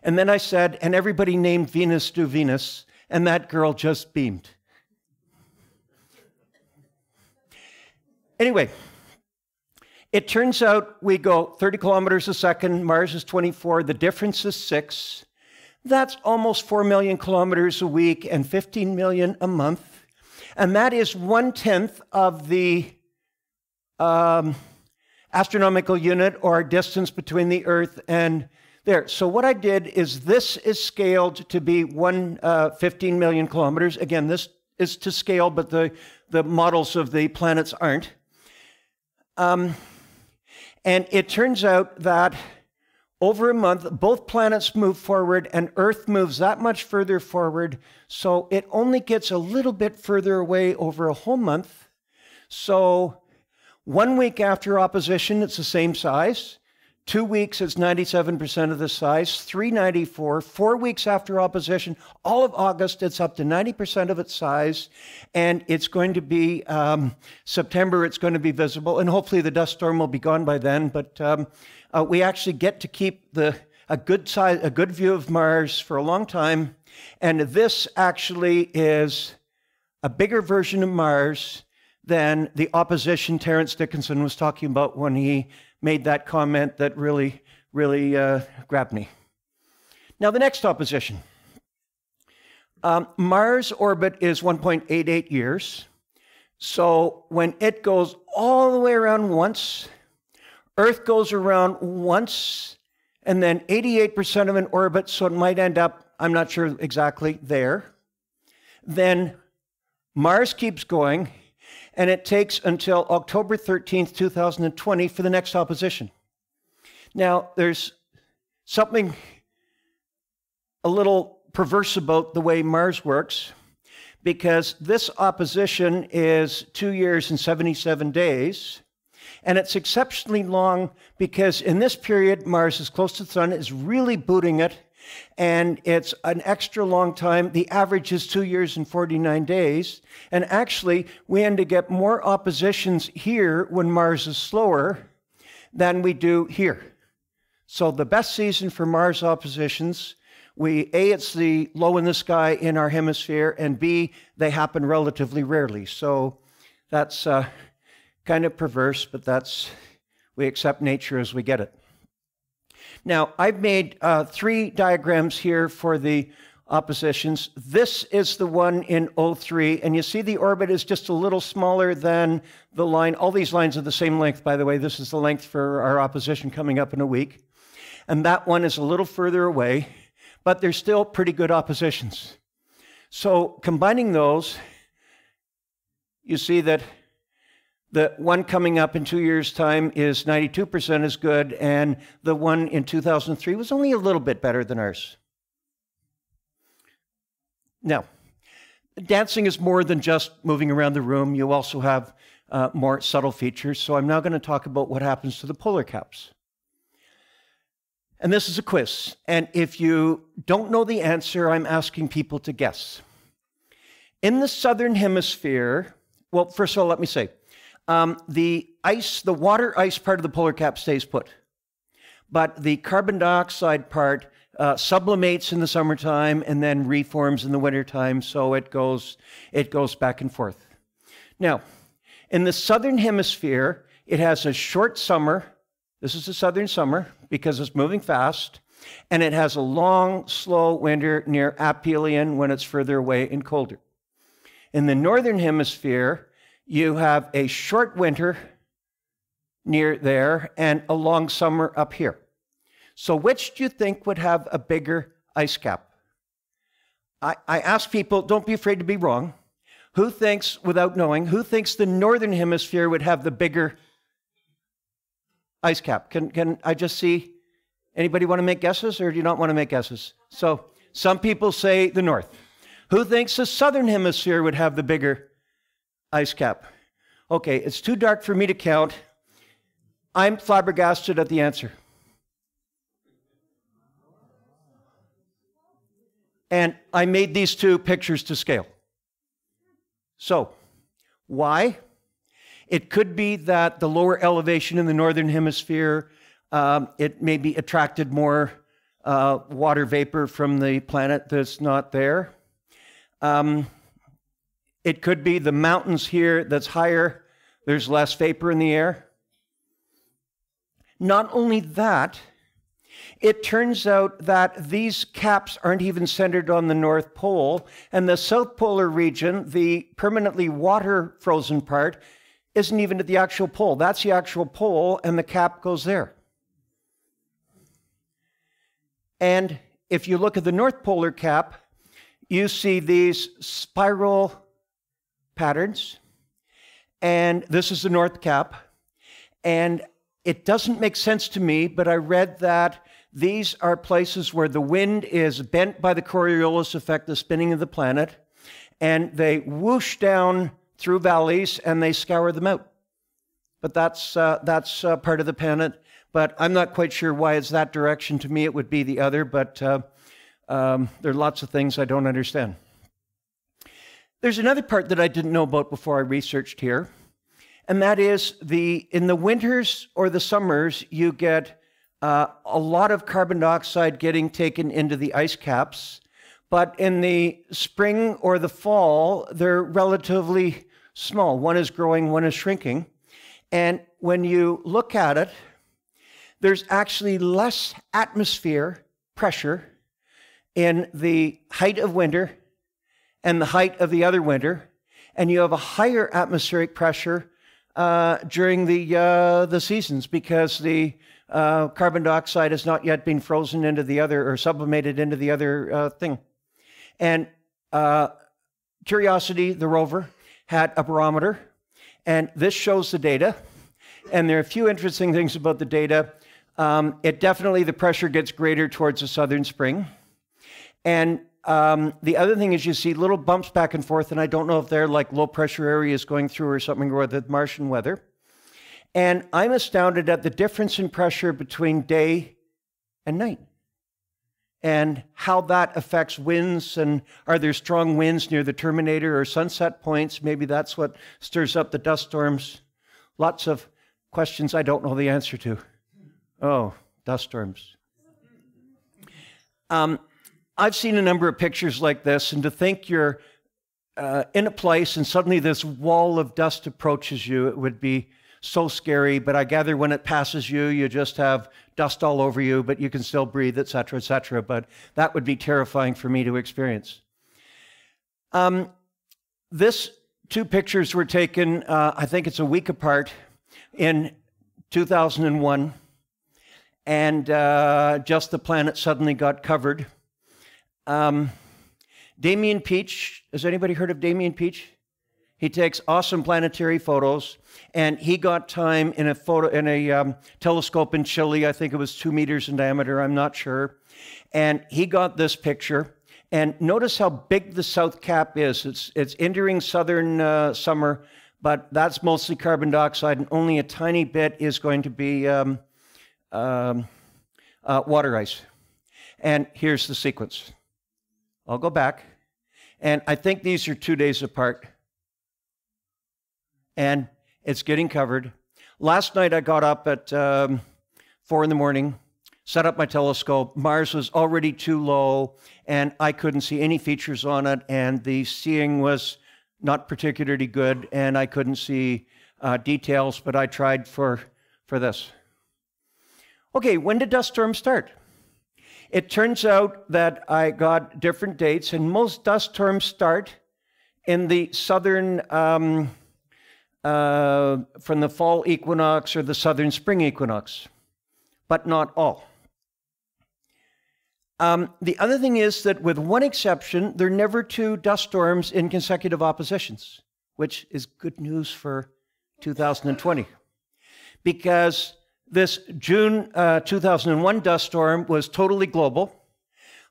And then I said, and everybody named Venus do Venus, and that girl just beamed. Anyway, it turns out we go 30 kilometers a second, Mars is 24, the difference is 6. That's almost 4 million kilometers a week and 15 million a month. And that is 1/10 of the astronomical unit or distance between the Earth and there. So what I did is this is scaled to be 15 million kilometers. Again, this is to scale, but the models of the planets aren't. And it turns out that over a month, both planets move forward and Earth moves that much further forward. So it only gets a little bit further away over a whole month. So 1 week after opposition, it's the same size. 2 weeks, it's 97% of the size. 394. 4 weeks after opposition, all of August, it's up to 90% of its size. And it's going to be September, it's going to be visible. And hopefully the dust storm will be gone by then. But we actually get to keep a good view of Mars for a long time. And this actually is a bigger version of Mars than the opposition Terence Dickinson was talking about when he made that comment that really grabbed me. Now, the next opposition. Mars' orbit is 1.88 years. So when it goes all the way around once, Earth goes around once, and then 88% of an orbit, so it might end up, I'm not sure exactly, there. Then Mars keeps going, and it takes until October 13th, 2020 for the next opposition. Now, there's something a little perverse about the way Mars works, because this opposition is 2 years and 77 days, and it's exceptionally long because in this period, Mars is close to the sun, is really booting it, and it's an extra long time. The average is 2 years and 49 days. And actually, we end to get more oppositions here when Mars is slower than we do here. So the best season for Mars oppositions, it's the low in the sky in our hemisphere, and B, they happen relatively rarely. So that's kind of perverse, but we accept nature as we get it. Now, I've made 3 diagrams here for the oppositions. This is the one in 03, and you see the orbit is just a little smaller than the line. All these lines are the same length, by the way. This is the length for our opposition coming up in a week. And that one is a little further away, but they're still pretty good oppositions. So combining those, you see that The one coming up in 2 years' time is 92% as good, and the one in 2003 was only a little bit better than ours. Now, dancing is more than just moving around the room. You also have more subtle features. So I'm now going to talk about what happens to the polar caps. And this is a quiz. And if you don't know the answer, I'm asking people to guess. In the southern hemisphere, well, first of all, let me say, the water ice part of the polar cap stays put. But the carbon dioxide part sublimates in the summertime and then reforms in the wintertime, so it goes back and forth. Now, in the southern hemisphere, it has a short summer. This is the southern summer because it's moving fast, and it has a long, slow winter near aphelion when it's further away and colder. In the northern hemisphere, you have a short winter near there and a long summer up here. So which do you think would have a bigger ice cap? I ask people, don't be afraid to be wrong. Who thinks, without knowing, who thinks the northern hemisphere would have the bigger ice cap? Can I just see, anybody want to make guesses, or do you not want to make guesses? So some people say the north. Who thinks the southern hemisphere would have the bigger ice cap? Okay, it's too dark for me to count. I'm flabbergasted at the answer. And I made these two pictures to scale. So, why? It could be that the lower elevation in the northern hemisphere, it maybe attracted more water vapor from the planet that's not there. It could be the mountains here that's higher, there's less vapor in the air. Not only that, it turns out that these caps aren't even centered on the North Pole, and the South Polar region, the permanently water-frozen part, isn't even at the actual pole. That's the actual pole, and the cap goes there. And if you look at the North Polar cap, you see these spiral patterns, and this is the North Cap. And it doesn't make sense to me, but I read that these are places where the wind is bent by the Coriolis effect, the spinning of the planet, and they whoosh down through valleys and they scour them out. But that's part of the planet. But I'm not quite sure why it's that direction. To me, it would be the other, but there are lots of things I don't understand. There's another part that I didn't know about before I researched here, and that is in the winters or the summers, you get a lot of carbon dioxide getting taken into the ice caps, but in the spring or the fall, they're relatively small. One is growing, one is shrinking. And when you look at it, there's actually less atmosphere pressure in the height of winter and the height of the other winter, and you have a higher atmospheric pressure during the seasons because the carbon dioxide has not yet been frozen into the other or sublimated into the other thing. And Curiosity, the rover, had a barometer, and this shows the data. And there are a few interesting things about the data. It definitely, the pressure gets greater towards the southern spring. And the other thing is you see little bumps back and forth, and I don't know if they're like low pressure areas going through or something, or the Martian weather. And I'm astounded at the difference in pressure between day and night and how that affects winds, and are there strong winds near the terminator or sunset points? Maybe that's what stirs up the dust storms. Lots of questions I don't know the answer to. Oh, dust storms. I've seen a number of pictures like this, and to think you're in a place and suddenly this wall of dust approaches you, it would be so scary. But I gather when it passes you, you just have dust all over you, but you can still breathe, etc., etc. But that would be terrifying for me to experience. This two pictures were taken, I think it's a week apart, in 2001, and just the planet suddenly got covered. Damien Peach, has anybody heard of Damien Peach? He takes awesome planetary photos, and he got time in a telescope in Chile. I think it was 2 meters in diameter. I'm not sure. And he got this picture. And notice how big the South Cap is. It's entering southern summer, but that's mostly carbon dioxide, and only a tiny bit is going to be water ice. And here's the sequence. I'll go back. And I think these are 2 days apart. And it's getting covered. Last night I got up at 4 in the morning, set up my telescope. Mars was already too low, and I couldn't see any features on it, and the seeing was not particularly good, and I couldn't see details, but I tried for this. Okay, when did dust storms start? It turns out that I got different dates, and most dust storms start in the southern, from the fall equinox or the southern spring equinox, but not all. The other thing is that with one exception, there are never 2 dust storms in consecutive oppositions, which is good news for 2020, because this June 2001 dust storm was totally global,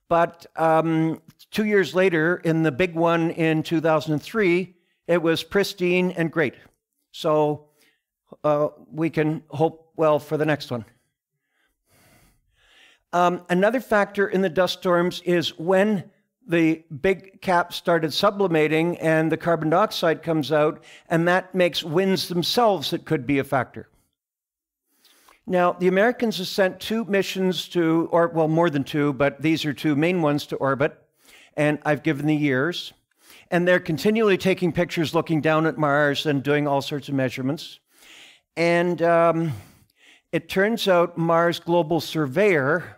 but 2 years later, in the big one in 2003, it was pristine and great. So we can hope well for the next one. Another factor in the dust storms is when the big cap started sublimating and the carbon dioxide comes out, and that makes winds themselves that could be a factor. Now, the Americans have sent 2 missions to, or well, more than 2, but these are 2 main ones to orbit, and I've given the years. And they're continually taking pictures, looking down at Mars and doing all sorts of measurements. And it turns out Mars Global Surveyor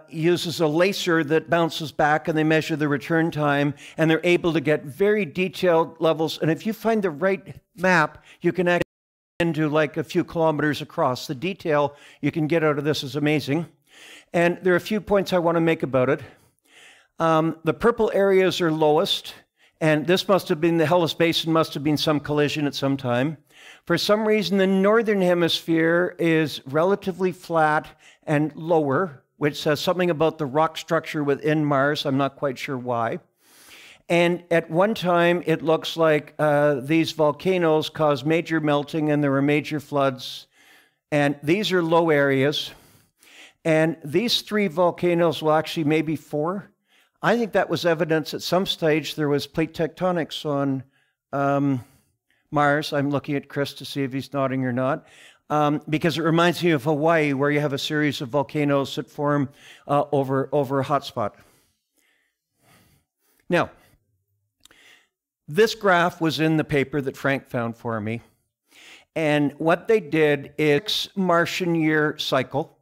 uses a laser that bounces back, and they measure the return time, and they're able to get very detailed levels. And if you find the right map, you can actually into like a few kilometers across. The detail you can get out of this is amazing. And there are a few points I want to make about it. The purple areas are lowest, and this must have been, the Hellas Basin must have been some collision at some time. For some reason, the northern hemisphere is relatively flat and lower, which says something about the rock structure within Mars. I'm not quite sure why. And at one time, it looks like these volcanoes caused major melting and there were major floods. And these are low areas. And these 3 volcanoes, well, actually maybe 4. I think that was evidence at some stage there was plate tectonics on Mars. I'm looking at Chris to see if he's nodding or not. Because it reminds me of Hawaii, where you have a series of volcanoes that form over a hotspot. Now, this graph was in the paper that Frank found for me. And what they did is Martian year cycle.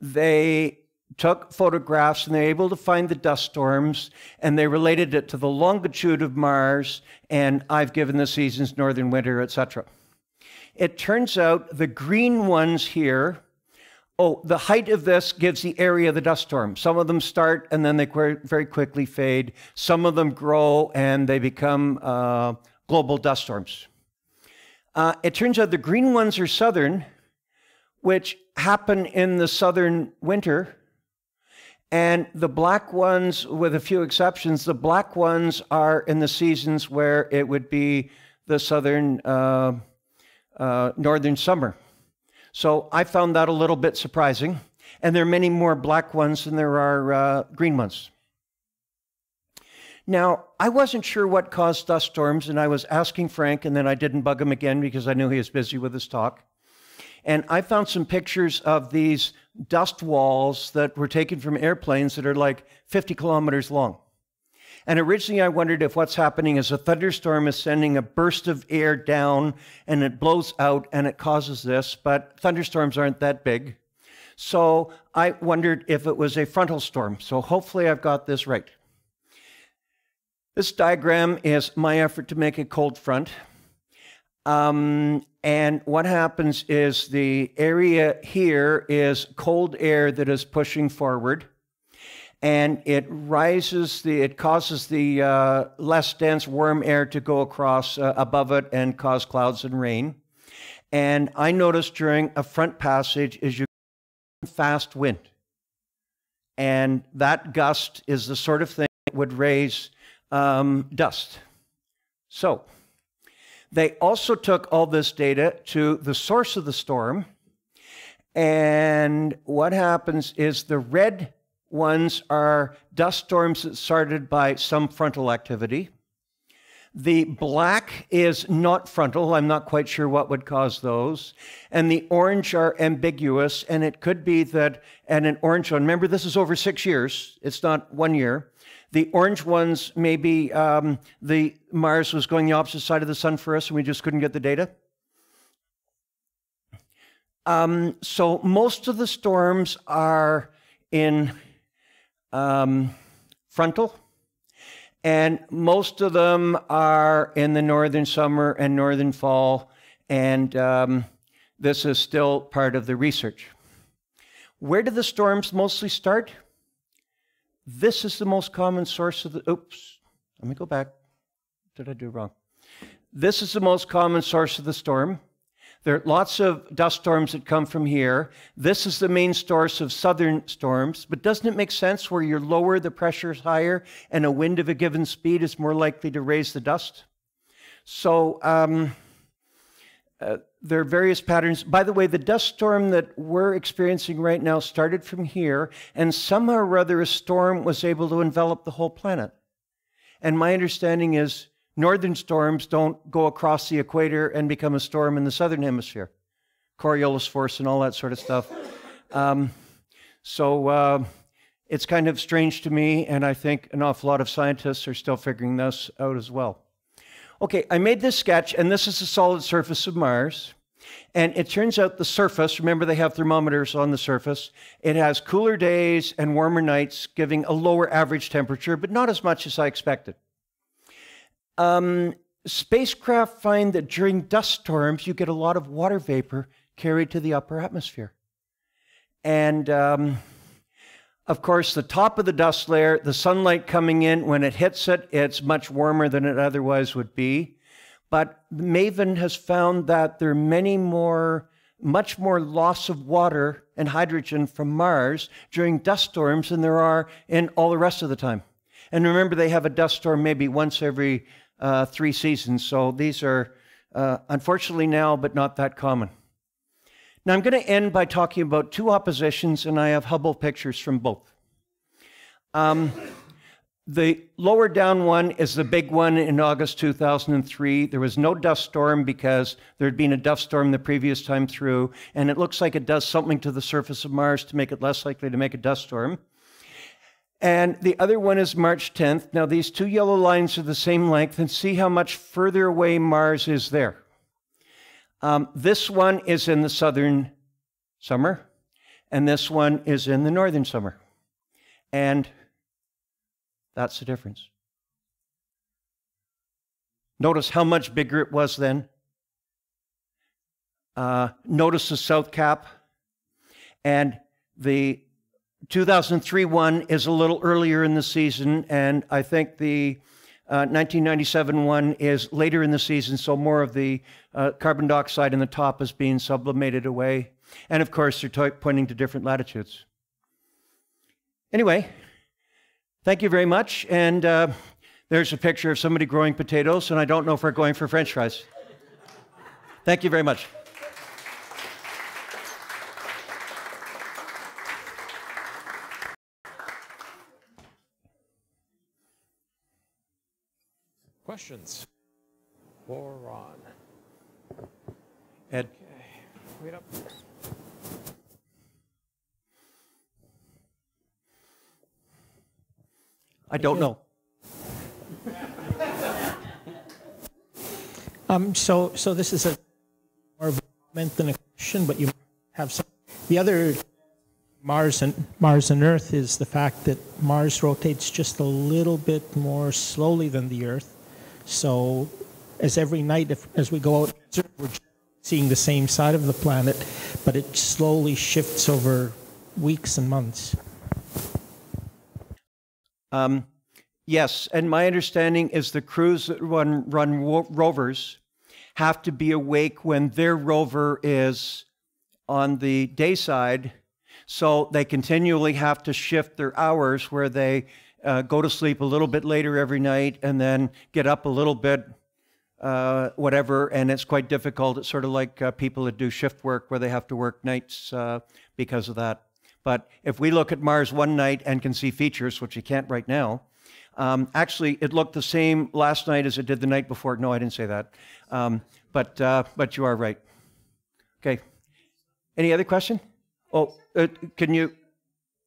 They took photographs and they were able to find the dust storms, and they related it to the longitude of Mars, and I've given the seasons, northern, winter, etc. It turns out the green ones here, the height of this gives the area of the dust storm. Some of them start and then they very quickly fade. Some of them grow and they become global dust storms. It turns out the green ones are southern, which happen in the southern winter. And the black ones, with a few exceptions, the black ones are in the seasons where it would be the southern northern summer. So I found that a little bit surprising. And there are many more black ones than there are green ones. Now, I wasn't sure what caused dust storms, and I was asking Frank, and then I didn't bug him again because I knew he was busy with his talk. And I found some pictures of these dust walls that were taken from airplanes that are like 50 kilometers long. And originally I wondered if what's happening is a thunderstorm is sending a burst of air down and it blows out and it causes this, but thunderstorms aren't that big. So I wondered if it was a frontal storm. So hopefully I've got this right. This diagram is my effort to make a cold front. And what happens is the area here is cold air that is pushing forward. and it causes the less dense warm air to go across above it and cause clouds and rain. And I noticed during a front passage is you get fast wind. And that gust is the sort of thing that would raise dust. So they also took all this data to the source of the storm. And what happens is the red ones are dust storms that started by some frontal activity. The black is not frontal. I'm not quite sure what would cause those. And the orange are ambiguous. And it could be that, and an orange one, remember this is over 6 years. It's not 1 year. The orange ones, maybe the Mars was going the opposite side of the sun for us and we just couldn't get the data. So most of the storms are in frontal, and most of them are in the northern summer and northern fall, and this is still part of the research. Where do the storms mostly start? This is the most common source of the, oops, let me go back. What did I do wrong? This is the most common source of the storm. There are lots of dust storms that come from here. This is the main source of southern storms, but doesn't it make sense where you're lower, the pressure is higher, and a wind of a given speed is more likely to raise the dust? So there are various patterns. By the way, the dust storm that we're experiencing right now started from here, and somehow or other a storm was able to envelop the whole planet. And my understanding is northern storms don't go across the equator and become a storm in the southern hemisphere. Coriolis force and all that sort of stuff. So it's kind of strange to me, and I think an awful lot of scientists are still figuring this out as well. Okay, I made this sketch, and this is the solid surface of Mars. And it turns out the surface, remember they have thermometers on the surface, it has cooler days and warmer nights, giving a lower average temperature, but not as much as I expected. Spacecraft find that during dust storms, you get a lot of water vapor carried to the upper atmosphere. And of course, the top of the dust layer, the sunlight coming in, when it hits it, it's much warmer than it otherwise would be. But MAVEN has found that there are much more loss of water and hydrogen from Mars during dust storms than there are in all the rest of the time. And remember, they have a dust storm maybe once every 3 seasons, so these are unfortunately now, but not that common. Now I'm going to end by talking about 2 oppositions, and I have Hubble pictures from both. The lower down one is the big one in August 2003. There was no dust storm because there had been a dust storm the previous time through, and it looks like it does something to the surface of Mars to make it less likely to make a dust storm. And the other one is March 10th. Now, these 2 yellow lines are the same length, and see how much further away Mars is there. This one is in the southern summer, and this one is in the northern summer. And that's the difference. Notice how much bigger it was then. Notice the south cap. And the 2003 one is a little earlier in the season, and I think the 1997 one is later in the season, so more of the carbon dioxide in the top is being sublimated away. And of course, they're pointing to different latitudes. Anyway, thank you very much. And there's a picture of somebody growing potatoes, and I don't know if we're going for French fries. Thank you very much. Questions for Ron? Ed. Okay, wait up. I don't know. So this is more of a comment than a question, but you have some. The other Mars and Earth is the fact that Mars rotates just a little bit more slowly than the Earth. So as every night, as we go out, we're seeing the same side of the planet, but it slowly shifts over weeks and months. Yes, and my understanding is the crews that run rovers have to be awake when their rover is on the day side, so they continually have to shift their hours where they go to sleep a little bit later every night and then get up a little bit, whatever, and it's quite difficult. It's sort of like people that do shift work where they have to work nights because of that. But if we look at Mars one night and can see features, which you can't right now, actually, it looked the same last night as it did the night before. No, I didn't say that. But you are right. Okay. Any other question? Oh, can you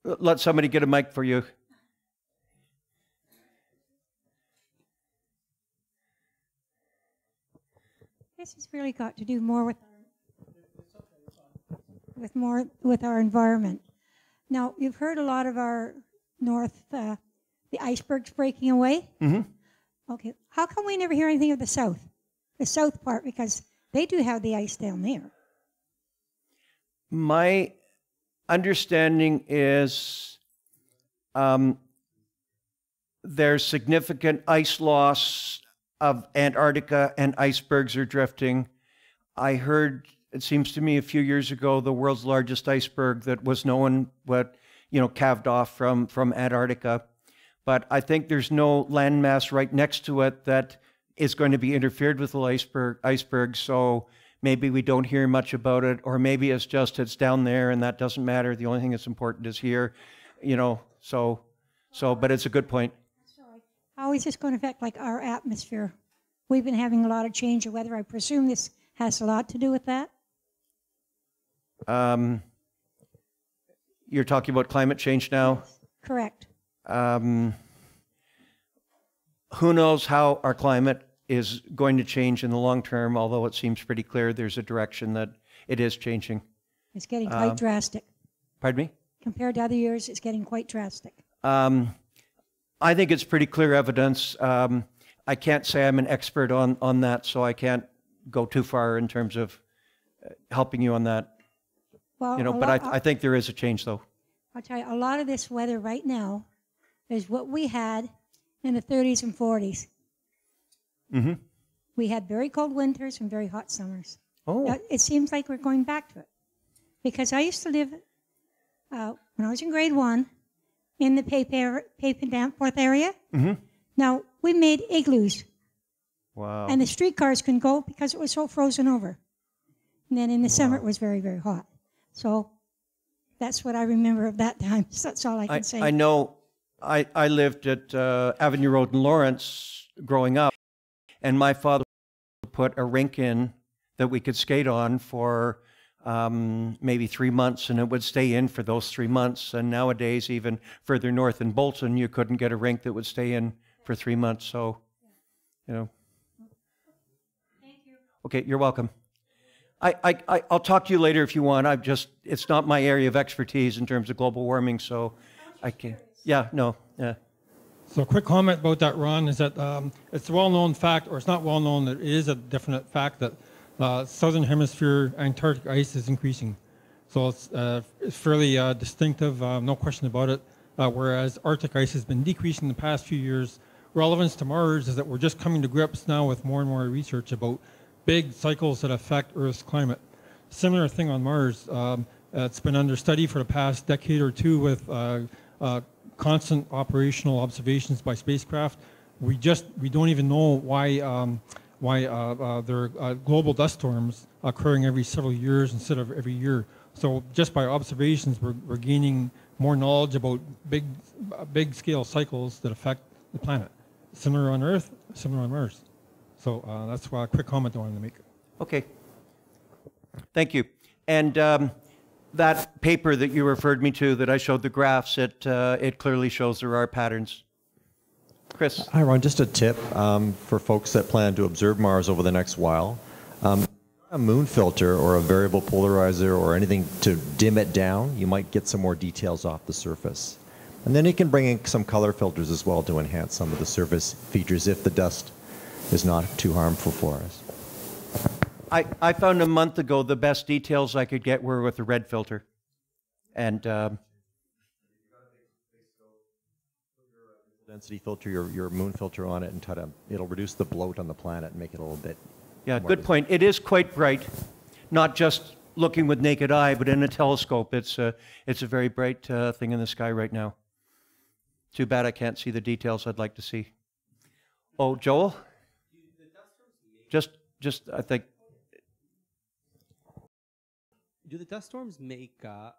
let somebody get a mic for you? This has really got to do more with our environment. Now, you've heard a lot of our north, the icebergs breaking away. Mm-hmm. Okay, how come we never hear anything of the south part? Because they do have the ice down there. My understanding is there's significant ice loss of Antarctica and icebergs are drifting. I heard, it seems to me a few years ago, the world's largest iceberg that was known what, calved off from Antarctica. But I think there's no landmass right next to it that is going to be interfered with the iceberg, so maybe we don't hear much about it, or maybe it's down there and that doesn't matter. The only thing that's important is here, but it's a good point. How is this going to affect like our atmosphere? We've been having a lot of change of weather. I presume this has a lot to do with that. You're talking about climate change now? Correct. Who knows how our climate is going to change in the long term, although it seems pretty clear there's a direction that it is changing. It's getting quite drastic. Pardon me? Compared to other years, it's getting quite drastic. I think it's pretty clear evidence. I can't say I'm an expert on that, so I can't go too far in terms of helping you on that. Well, but I think there is a change, though. I'll tell you, a lot of this weather right now is what we had in the 30s and 40s. Mm-hmm. We had very cold winters and very hot summers. Oh. It seems like we're going back to it. Because I used to live, when I was in grade 1, in the Pape Danforth area. Mm-hmm. Now, we made igloos. Wow. And the streetcars couldn't go because it was so frozen over. And then in the summer, it was very, very hot. So that's what I remember of that time. So that's all I can say. I know I lived at Avenue Road in Lawrence growing up, and my father put a rink in that we could skate on for maybe 3 months, and it would stay in for those 3 months. And nowadays, even further north in Bolton, you couldn't get a rink that would stay in for 3 months. So, Thank you. Okay, you're welcome. I'll talk to you later if you want. It's not my area of expertise in terms of global warming, so I can't. Yeah, no, yeah. So a quick comment about that, Ron, is that it's a well-known fact, or it's not well-known, it is a definite fact that southern hemisphere Antarctic ice is increasing. So it's fairly distinctive, no question about it, whereas Arctic ice has been decreasing the past few years. Relevance to Mars is that we're just coming to grips now with more and more research about big cycles that affect Earth's climate. Similar thing on Mars. It's been under study for the past decade or two with constant operational observations by spacecraft. We don't even know why there are global dust storms occurring every several years instead of every year. So just by observations, we're gaining more knowledge about big scale cycles that affect the planet. Similar on Earth, similar on Mars. So that's a quick comment I wanted to make. Okay. Thank you. And that paper that you referred me to, that I showed the graphs, it clearly shows there are patterns. Chris. Hi, Ron. Just a tip for folks that plan to observe Mars over the next while. A moon filter or a variable polarizer or anything to dim it down, you might get some more details off the surface. And then you can bring in some color filters as well to enhance some of the surface features if the dust is not too harmful for us. I found a month ago the best details I could get were with a red filter. And Density filter, your moon filter on it, and it'll reduce the bloat on the planet and make it a little bit. Yeah, more good point. It is quite bright, not just looking with naked eye, but in a telescope. It's a very bright thing in the sky right now. Too bad I can't see the details I'd like to see. Oh, Joel? Just I think. Do the dust storms make? Oh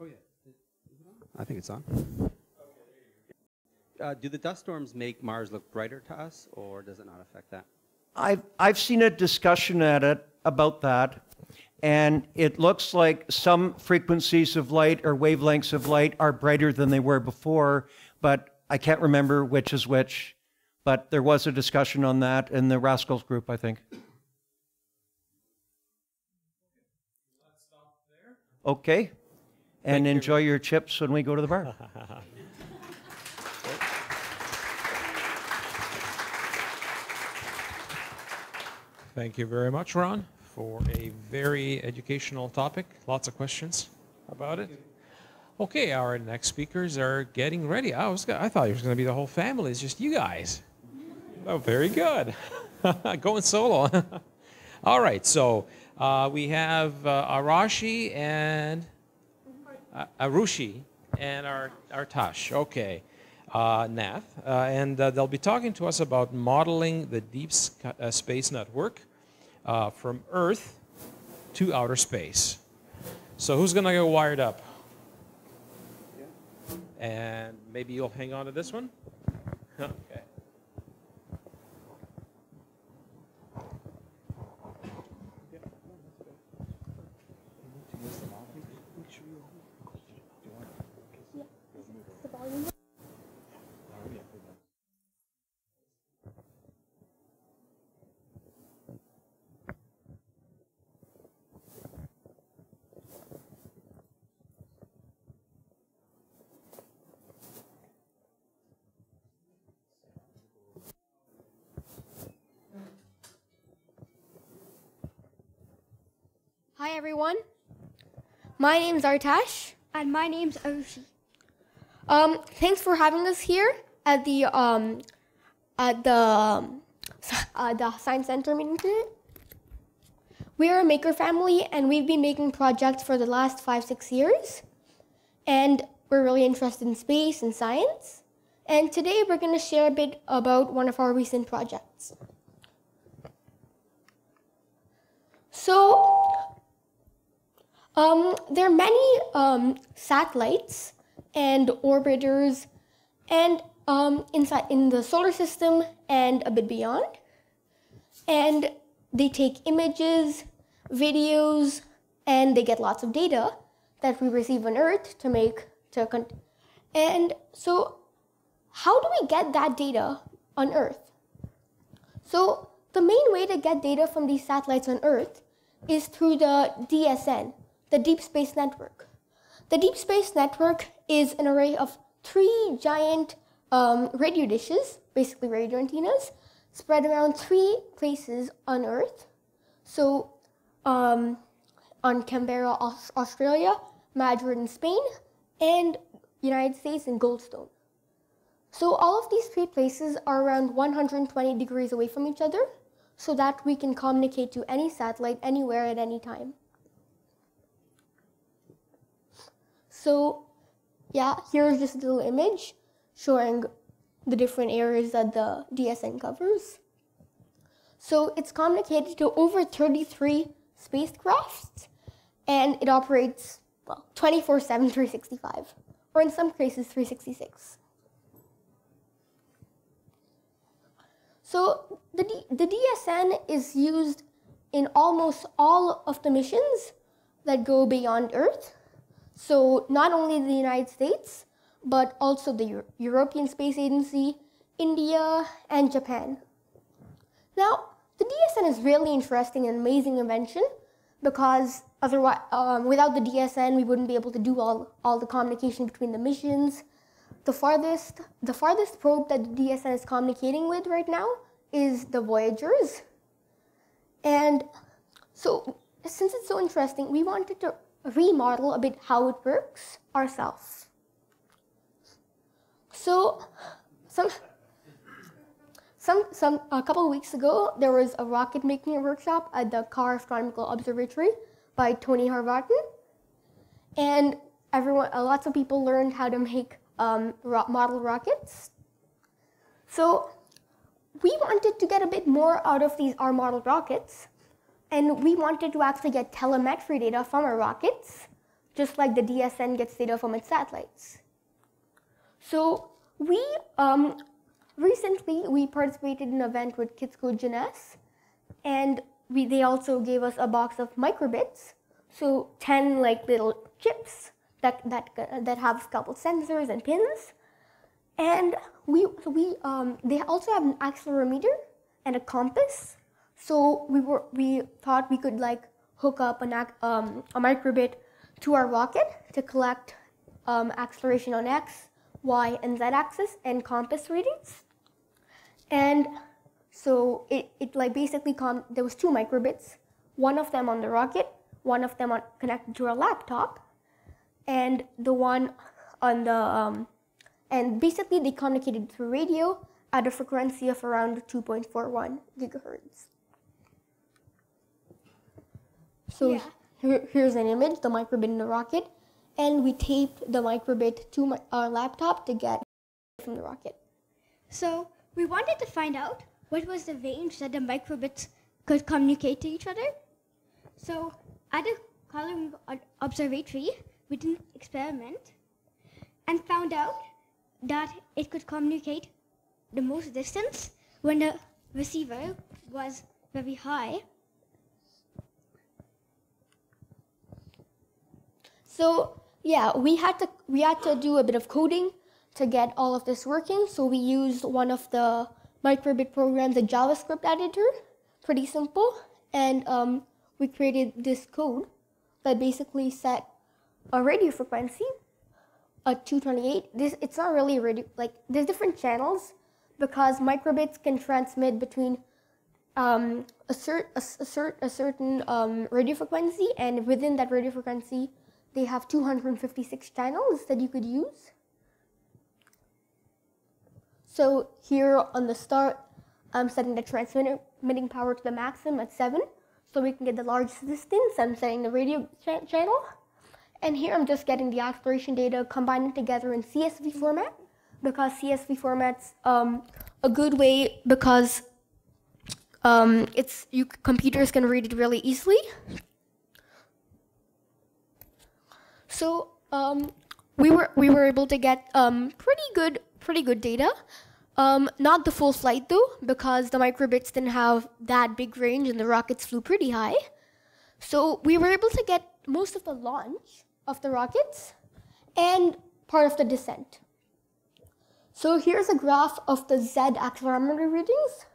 yeah, I think it's on. Do the dust storms make Mars look brighter to us, or does it not affect that? I've seen a discussion about that, and it looks like some frequencies of light or wavelengths of light are brighter than they were before, but I can't remember which is which. But there was a discussion on that in the Rascals group, I think. Let's stop there. Okay. And enjoy your chips when we go to the bar. Thank you very much, Ron, for a very educational topic. Lots of questions about it. Okay, our next speakers are getting ready. I thought it was going to be the whole family. It's just you guys. Oh, very good. Going solo. All right, so we have Arashi and Arushi and Artash. Okay, Nath. And they'll be talking to us about modeling the deep space network from Earth to outer space. So who's going to get wired up? And maybe you'll hang on to this one? Okay. Hi everyone, my name's Artash. And my name's Arushi. Thanks for having us here at the Science Center meeting today. We are a maker family and we've been making projects for the last 5-6 years. And we're really interested in space and science. And today we're going to share a bit about one of our recent projects. So, there are many satellites and orbiters and in the solar system and a bit beyond. And they take images, videos, and they get lots of data that we receive on Earth to make and so how do we get that data on Earth? So the main way to get data from these satellites on Earth is through the DSN, the Deep Space Network. The Deep Space Network is an array of 3 giant radio dishes, basically radio antennas, spread around 3 places on Earth. So on Canberra, Australia, Madrid in Spain, and United States in Goldstone. So all of these 3 places are around 120 degrees away from each other, so that we can communicate to any satellite anywhere at any time. So yeah, here's just a little image showing the different areas that the DSN covers. So it's communicated to over 33 spacecrafts, and it operates, well, 24/7, 365, or in some cases 366. So the DSN is used in almost all of the missions that go beyond Earth. So not only the United States, but also the European Space Agency, India, and Japan. Now, the DSN is really interesting and amazing invention because otherwise, without the DSN, we wouldn't be able to do all the communication between the missions. The farthest probe that the DSN is communicating with right now is the Voyagers. And so, since it's so interesting, we wanted to remodel a bit how it works ourselves. So, a couple of weeks ago, there was a rocket making workshop at the Carr Astronomical Observatory by Tony Harvarton, and lots of people learned how to make model rockets. So, we wanted to get a bit more out of our model rockets, and we wanted to actually get telemetry data from our rockets, just like the DSN gets data from its satellites. So recently we participated in an event with Kids Code Jeunesse, and they also gave us a box of microbits, so 10 little chips that have a couple sensors and pins, and they also have an accelerometer and a compass. So we thought we could hook up a microbit to our rocket to collect acceleration on X, Y, and Z axis and compass readings. And so it basically there was 2 microbits, one of them on the rocket, one of them connected to our laptop, and the one on the and basically they communicated through radio at a frequency of around 2.41 gigahertz. So here's an image, the microbit in the rocket, and we taped the microbit to our laptop to get from the rocket. So we wanted to find out what was the range that the microbits could communicate to each other. So at the Colorado Observatory, we did an experiment and found out that it could communicate the most distance when the receiver was very high. So yeah, we had to do a bit of coding to get all of this working. So we used one of the microbit programs, a JavaScript editor, pretty simple, and we created this code that basically set a radio frequency at 228. It's not really radio, there's different channels because microbits can transmit between a certain radio frequency, and within that radio frequency, they have 256 channels that you could use. So here on the start, I'm setting the transmitting power to the maximum at 7, so we can get the largest distance. I'm setting the radio channel. And here I'm just getting the acceleration data, combining together in CSV format, because CSV format's a good way because computers can read it really easily. So we were able to get pretty good data. Not the full flight though, because the microbits didn't have that big range and the rockets flew pretty high. So we were able to get most of the launch of the rockets and part of the descent. So here's a graph of the Z accelerometer readings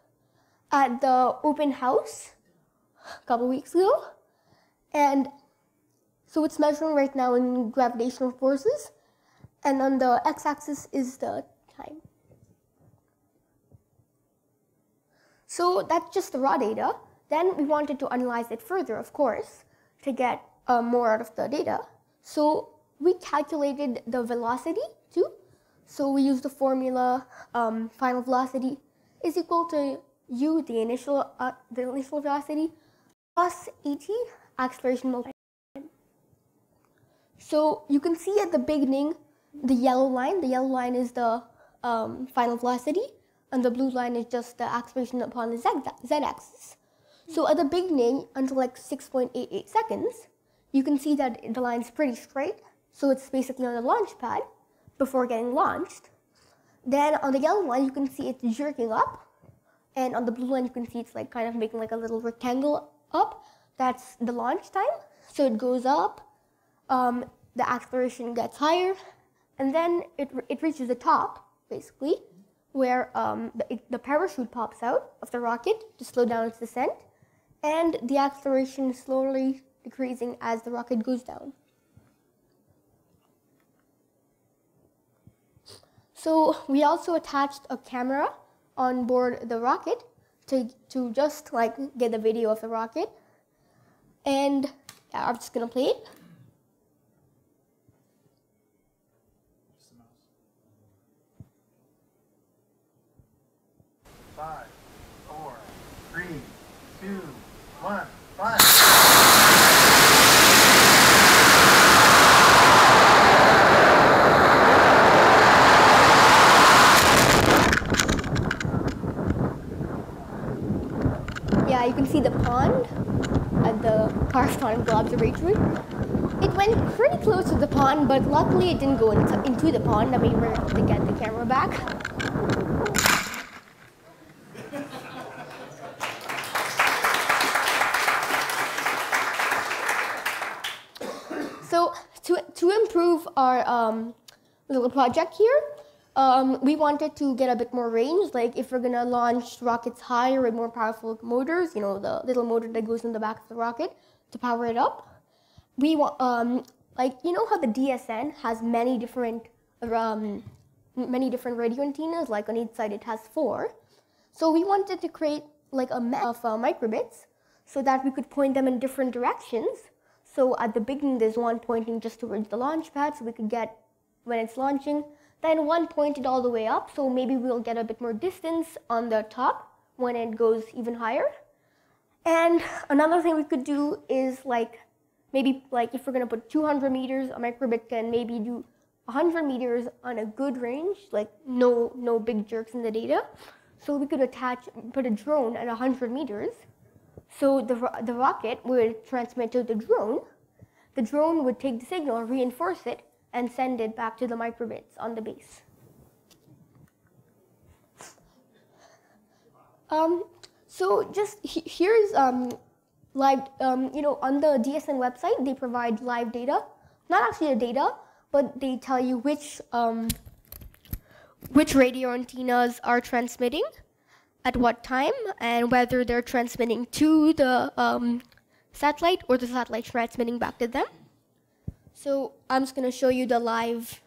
at the open house a couple weeks ago. And so it's measuring right now in gravitational forces. And on the x-axis is the time. So that's just the raw data. Then we wanted to analyze it further, of course, to get more out of the data. So we calculated the velocity too. So we used the formula final velocity is equal to u, the initial velocity, plus at acceleration multiplied. So you can see at the beginning the yellow line is the final velocity, and the blue line is just the acceleration upon the z-axis. So at the beginning, until 6.88 seconds, you can see that the line is pretty straight, so it's basically on the launch pad before getting launched. Then on the yellow line, you can see it's jerking up, and on the blue line, you can see it's kind of making a little rectangle up. That's the launch time. So it goes up, the acceleration gets higher, and then it reaches the top, basically, where the parachute pops out of the rocket to slow down its descent, and the acceleration is slowly decreasing as the rocket goes down. So we also attached a camera on board the rocket to just get the video of the rocket. And I'm just gonna play it. 5, 4, 3, 2, 1, fire. Yeah, you can see the pond at the Astronomical observatory. It went pretty close to the pond, but luckily it didn't go into the pond, and we were able to get the camera back. So to improve our little project here, we wanted to get a bit more range. Like if we're gonna launch rockets higher with more powerful motors, you know, the little motor that goes in the back of the rocket to power it up. We want, like, you know how the DSN has many different radio antennas, like on each side it has 4. So we wanted to create like a map of microbits so that we could point them in different directions. So at the beginning there's one pointing just towards the launch pad so we could get when it's launching. Then one pointed all the way up, so maybe we'll get a bit more distance on the top when it goes even higher. And another thing we could do is like, maybe like if we're gonna put 200 meters, a microbit can maybe do 100 meters on a good range, like no big jerks in the data. So we could put a drone at 100 meters. So the rocket would transmit to the drone. The drone would take the signal, reinforce it, and send it back to the microbits on the base. So just here's live, you know, on the DSN website, they provide live data. Not actually the data, but they tell you which radio antennas are transmitting at what time and whether they're transmitting to the satellite or the satellite transmitting back to them. So I'm just going to show you the live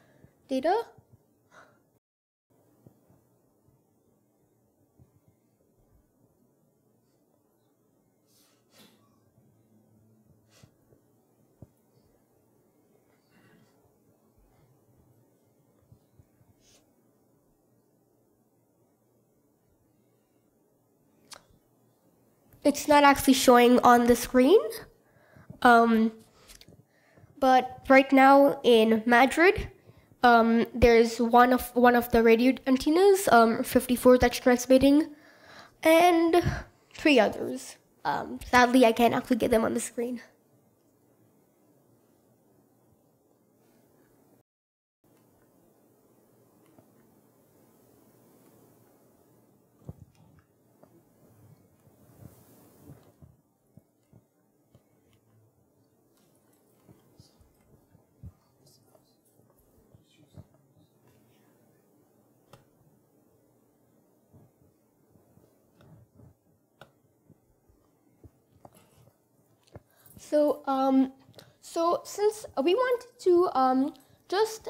data. It's not actually showing on the screen. But right now in Madrid, there's one of the radio antennas, 54 that's transmitting, and 3 others. Sadly, I can't actually get them on the screen. So since we wanted to just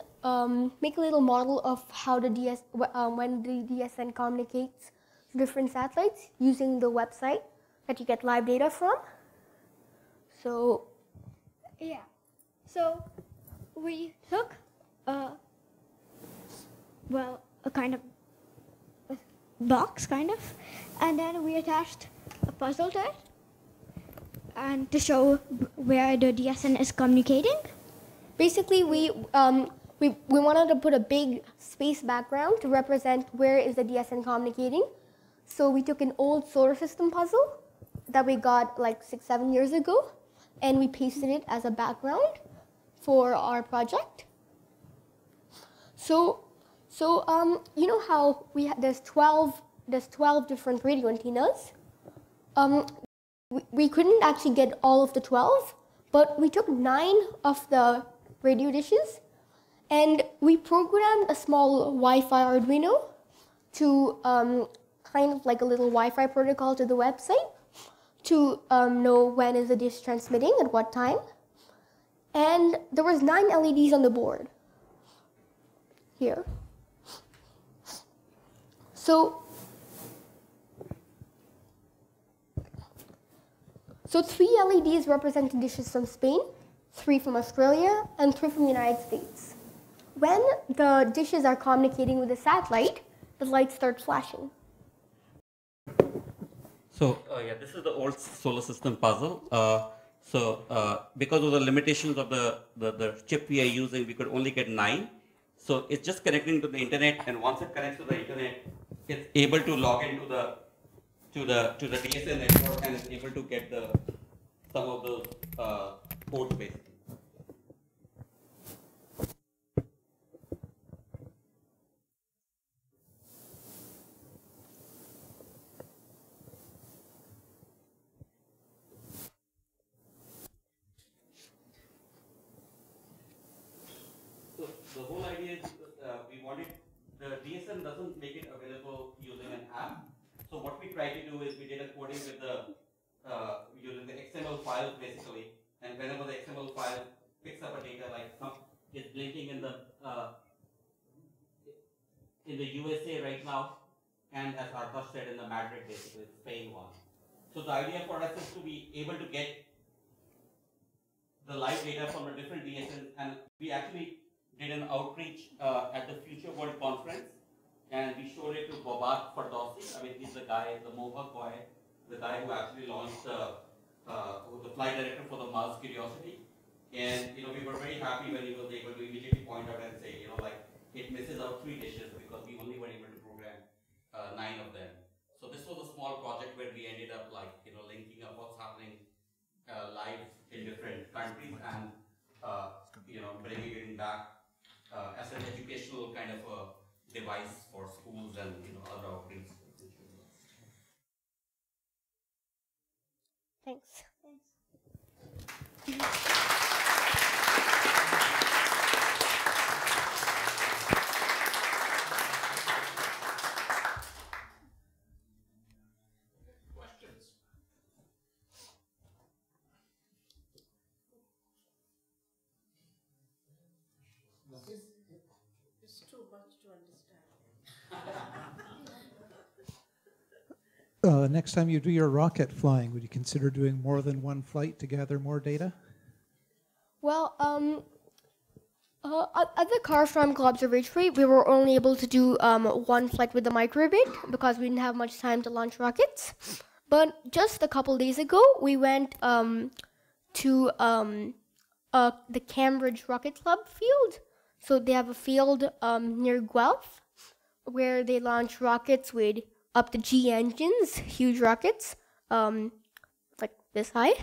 make a little model of how the when the DSN communicates to different satellites using the website that you get live data from. So yeah, so we took a kind of box and then we attached a puzzle to it. And to show where the DSN is communicating. Basically, we wanted to put a big space background to represent where is the DSN communicating. So we took an old solar system puzzle that we got like 6-7 years ago, and we pasted it as a background for our project. So you know how there's 12 different radio antennas. We couldn't actually get all of the 12, but we took 9 of the radio dishes, and we programmed a small Wi-Fi Arduino to kind of like a little Wi-Fi protocol to the website to know when is the dish transmitting at what time. And there was 9 LEDs on the board here. So 3 LEDs represent dishes from Spain, 3 from Australia, and 3 from the United States. When the dishes are communicating with the satellite, the lights start flashing. So yeah, this is the old solar system puzzle. Because of the limitations of the chip we are using, we could only get 9. So it's just connecting to the internet, and once it connects to the internet, it's able to log into the DSL network and is able to get some of those ports basically. The whole idea is we wanted, the DSM doesn't make it available using an app. So what we try to do is we did a coding with using the XML files basically, and whenever the XML file picks up a data like it's blinking in the USA right now, and as Artash said in the Madrid basically, Spain one. So the idea for us is to be able to get the live data from the different DSMs, and we actually did an outreach at the Future World Conference, and we showed it to Bobat Fardowsi. I mean, he's the guy, the Mohawk guy, the guy who actually launched the flight director for the Mars Curiosity. And we were very happy when he was able to immediately point out and say, it misses out 3 dishes because we only were able to program 9 of them. So this was a small project where we ended up linking up what's happening live in different countries and bringing it back as an educational kind of a device for schools and other outreach. Thanks. Questions? It's too much to understand. Next time you do your rocket flying, would you consider doing more than one flight to gather more data? Well, at the Astronomical Observatory, we were only able to do one flight with the microbit because we didn't have much time to launch rockets. But just a couple days ago, we went to the Cambridge Rocket Club field. So they have a field near Guelph where they launch rockets with up to G engines, huge rockets, like this high.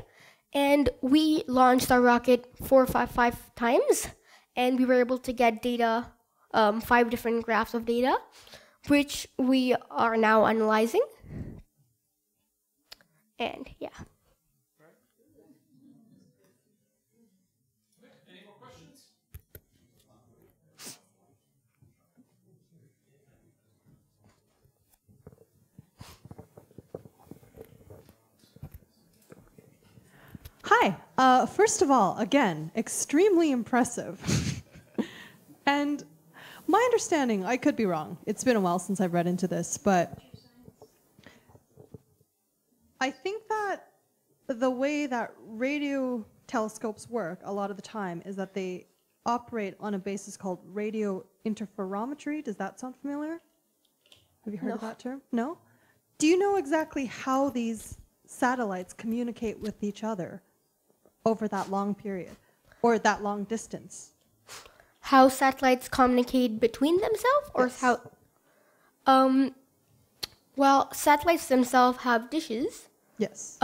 And we launched our rocket 4 or 5 times, and we were able to get data, 5 different graphs of data, which we are now analyzing. And yeah. Any more questions? Hi. First of all, again, extremely impressive. And my understanding, I could be wrong. It's been a while since I've read into this, but I think that the way that radio telescopes work a lot of the time is that they operate on a basis called radio interferometry. Does that sound familiar? Have you heard of that term? No? Do you know exactly how these satellites communicate with each other over that long period or that long distance? How satellites communicate between themselves, or Yes. how? Well, satellites themselves have dishes. Yes.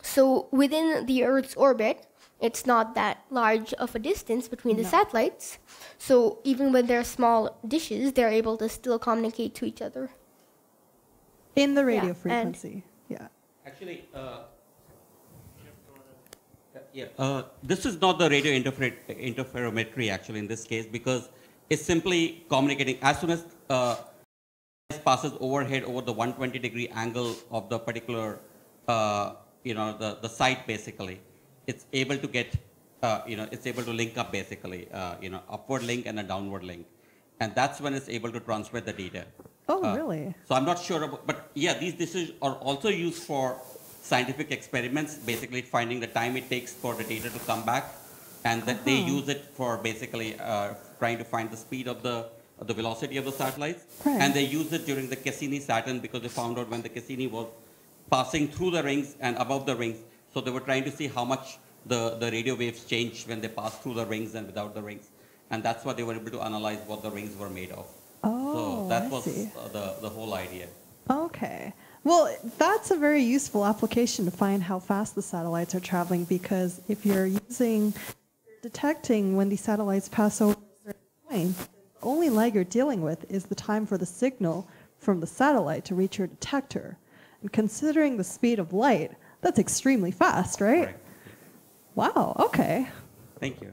So within the Earth's orbit, it's not that large of a distance between the satellites. So even when they're small dishes, they're able to still communicate to each other. In the radio Yeah, frequency. Yeah. Actually, this is not the radio interferometry actually in this case, because it's simply communicating as soon as passes overhead over the 120-degree angle of the particular, the site basically. It's able to get, it's able to link up basically, upward link and a downward link. And that's when it's able to transmit the data. Oh, really? So I'm not sure about, but yeah, these dishes are also used for scientific experiments, basically finding the time it takes for the data to come back. And that they use it for basically trying to find the speed of the velocity of the satellites. Right. And they use it during the Cassini Saturn because they found out when the Cassini was passing through the rings and above the rings. So they were trying to see how much the radio waves change when they pass through the rings and without the rings. And that's why they were able to analyze what the rings were made of. Oh, so that I was see. the whole idea. Okay. Well, that's a very useful application to find how fast the satellites are traveling, because if you're detecting when these satellites pass over a certain point, the only lag you're dealing with is the time for the signal from the satellite to reach your detector. And considering the speed of light, that's extremely fast, right? Correct. Wow, okay. Thank you.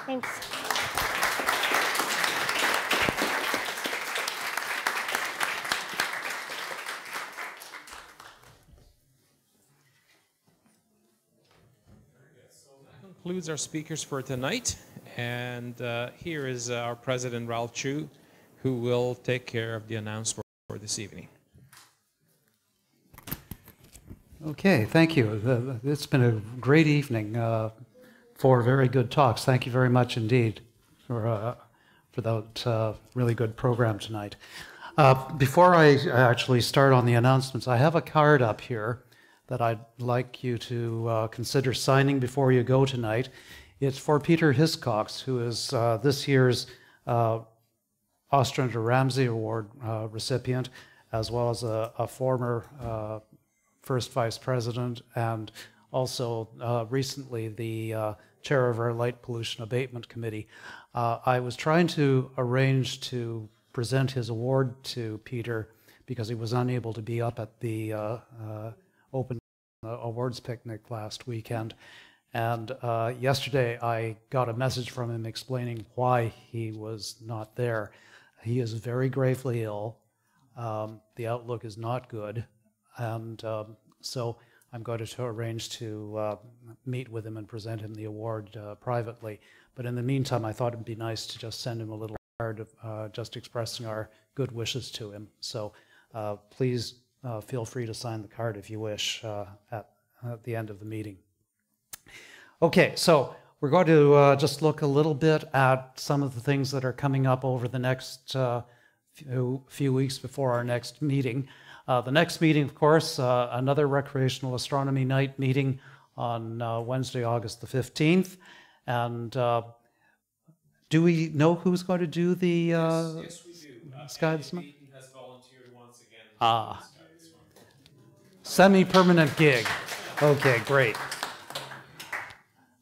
Thanks. Concludes our speakers for tonight, and here is our president, Ralph Chu, who will take care of the announcement for this evening. Okay, thank you. It's been a great evening for very good talks. Thank you very much indeed for that really good program tonight. Before I actually start on the announcements, I have a card up here that I'd like you to consider signing before you go tonight. It's for Peter Hiscox, who is this year's Ostrander Ramsey Award recipient, as well as a former first vice president, and also recently the chair of our Light Pollution Abatement Committee. I was trying to arrange to present his award to Peter because he was unable to be up at the open awards picnic last weekend. And yesterday I got a message from him explaining why he was not there. He is very gravely ill. The outlook is not good. And so I'm going to arrange to meet with him and present him the award privately. But in the meantime, I thought it'd be nice to just send him a little card just expressing our good wishes to him. So please feel free to sign the card if you wish at the end of the meeting. Okay, so we're going to just look a little bit at some of the things that are coming up over the next few weeks before our next meeting. The next meeting, of course, another Recreational Astronomy Night meeting on Wednesday, August the 15th. And do we know who's going to do the Yes, we do. Sky this month? Beaton has volunteered once again. Semi-permanent gig. Okay, great.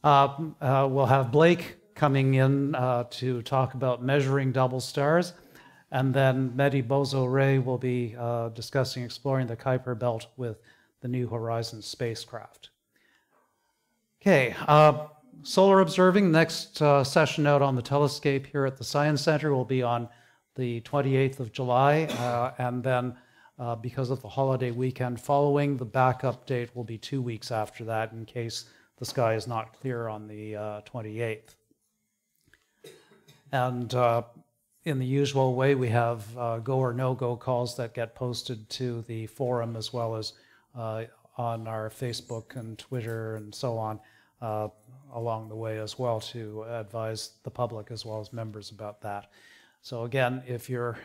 We'll have Blake coming in to talk about measuring double stars. And then Mehdi Bozo-Ray will be discussing exploring the Kuiper Belt with the New Horizons spacecraft. Okay, solar observing, next session out on the telescope here at the Science Center will be on the 28th of July. And then because of the holiday weekend following, the backup date will be 2 weeks after that in case the sky is not clear on the 28th. And in the usual way, we have go or no-go calls that get posted to the forum as well as on our Facebook and Twitter and so on along the way as well to advise the public as well as members about that. So again, if you're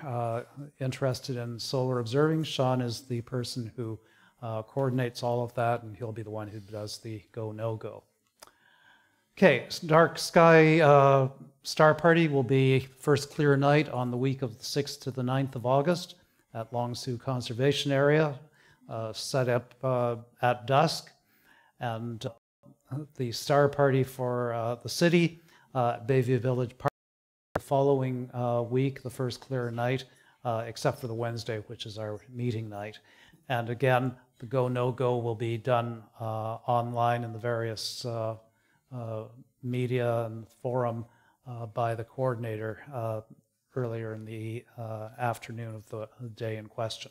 interested in solar observing, Sean is the person who coordinates all of that, and he'll be the one who does the go, no-go. Okay, dark sky star party will be first clear night on the week of the 6th to the 9th of August at Long Sault Conservation Area, set up at dusk. And the star party for the city, Bayview Village Park, the following week, the first clear night, except for the Wednesday, which is our meeting night. And again, the go, no-go will be done online in the various media and forum by the coordinator earlier in the afternoon of the day in question.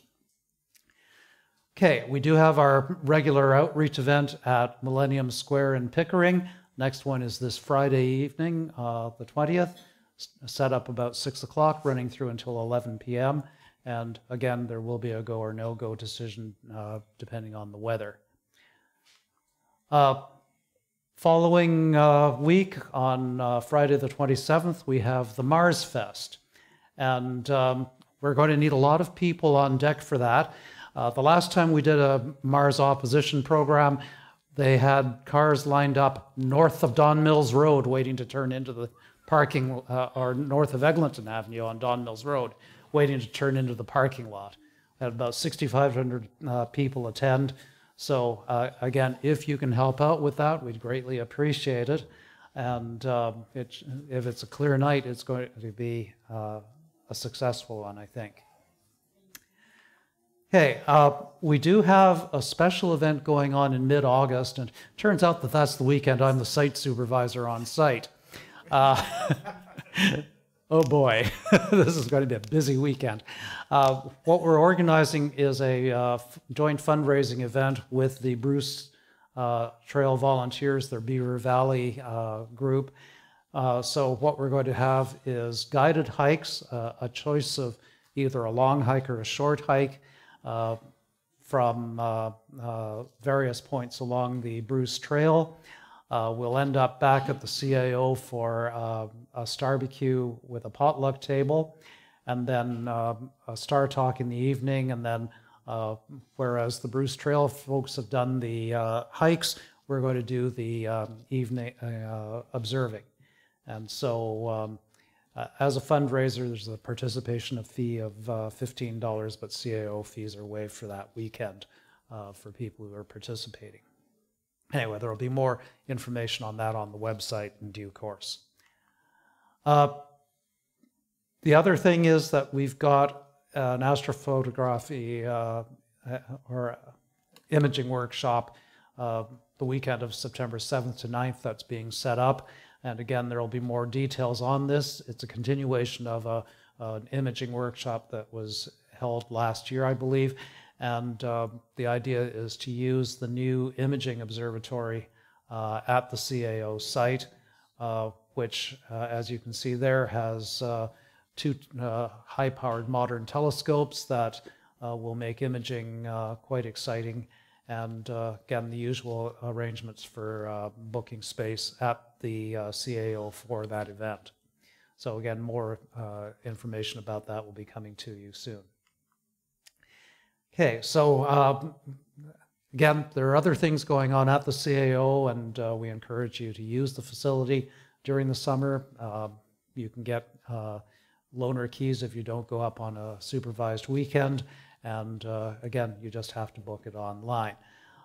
Okay, we do have our regular outreach event at Millennium Square in Pickering. Next one is this Friday evening, the 20th, set up about 6 o'clock, running through until 11 p.m. And again, there will be a go or no-go decision depending on the weather. Following week, on Friday the 27th, we have the Mars Fest. And we're going to need a lot of people on deck for that. The last time we did a Mars opposition program, they had cars lined up north of Don Mills Road waiting to turn into the parking, or north of Eglinton Avenue on Don Mills Road, waiting to turn into the parking lot. We had about 6,500 people attend. So again, if you can help out with that, we'd greatly appreciate it. And if it's a clear night, it's going to be a successful one, I think. Okay, we do have a special event going on in mid-August, and it turns out that that's the weekend I'm the site supervisor on site. Oh boy, this is going to be a busy weekend. What we're organizing is a joint fundraising event with the Bruce Trail Volunteers, their Beaver Valley group. So what we're going to have is guided hikes, a choice of either a long hike or a short hike from various points along the Bruce Trail. We'll end up back at the CAO for a barbecue with a potluck table, and then a star talk in the evening, and then whereas the Bruce Trail folks have done the hikes, we're going to do the evening observing. And so as a fundraiser, there's a participation fee of $15, but CAO fees are waived for that weekend for people who are participating. Anyway, there will be more information on that on the website in due course. The other thing is that we've got an astrophotography or imaging workshop the weekend of September 7th to 9th that's being set up. And again, there will be more details on this. It's a continuation of an imaging workshop that was held last year, I believe. And the idea is to use the new imaging observatory at the CAO site, which, as you can see there, has two high-powered modern telescopes that will make imaging quite exciting. And again, the usual arrangements for booking space at the CAO for that event. So again, more information about that will be coming to you soon. Okay, so again, there are other things going on at the CAO, and we encourage you to use the facility during the summer. You can get loaner keys if you don't go up on a supervised weekend, and again, you just have to book it online.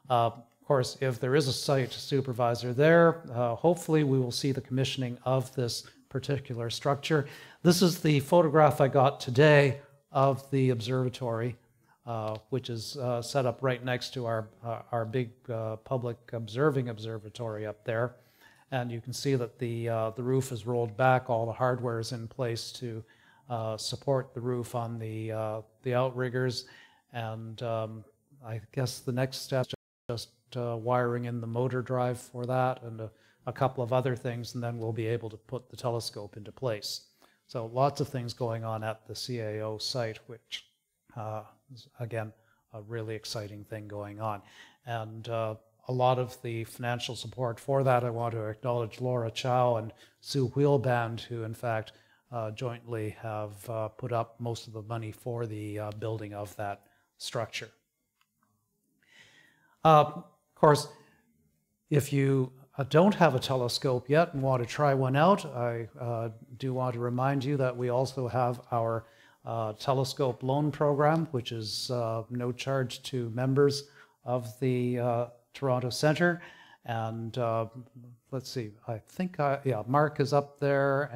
Of course, if there is a site supervisor there, hopefully we will see the commissioning of this particular structure. This is the photograph I got today of the observatory, which is set up right next to our big public observing observatory up there. And you can see that the roof is rolled back, all the hardware is in place to support the roof on the outriggers. And I guess the next step is just wiring in the motor drive for that and a couple of other things, and then we'll be able to put the telescope into place. So lots of things going on at the CAO site, which is, again, a really exciting thing going on. And a lot of the financial support for that, I want to acknowledge Laura Chow and Sue Wheelband, who in fact jointly have put up most of the money for the building of that structure. Of course, if you don't have a telescope yet and want to try one out, I do want to remind you that we also have our telescope loan program, which is no charge to members of the Toronto Centre. And let's see, I think, yeah, Mark is up there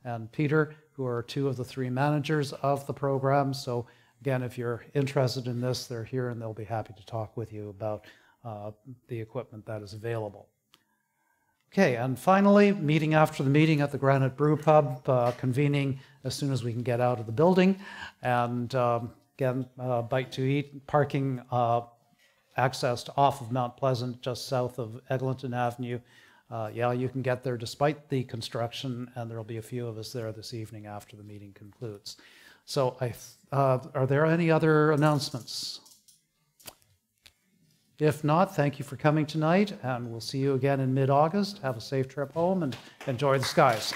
and Peter, who are two of the three managers of the program. So again, if you're interested in this, they're here and they'll be happy to talk with you about the equipment that is available. Okay, and finally, meeting after the meeting at the Granite Brew Pub, convening as soon as we can get out of the building. And again, bite to eat, parking accessed off of Mount Pleasant, just south of Eglinton Avenue. Yeah, you can get there despite the construction, and there'll be a few of us there this evening after the meeting concludes. So are there any other announcements? If not, thank you for coming tonight, and we'll see you again in mid-August. Have a safe trip home and enjoy the skies.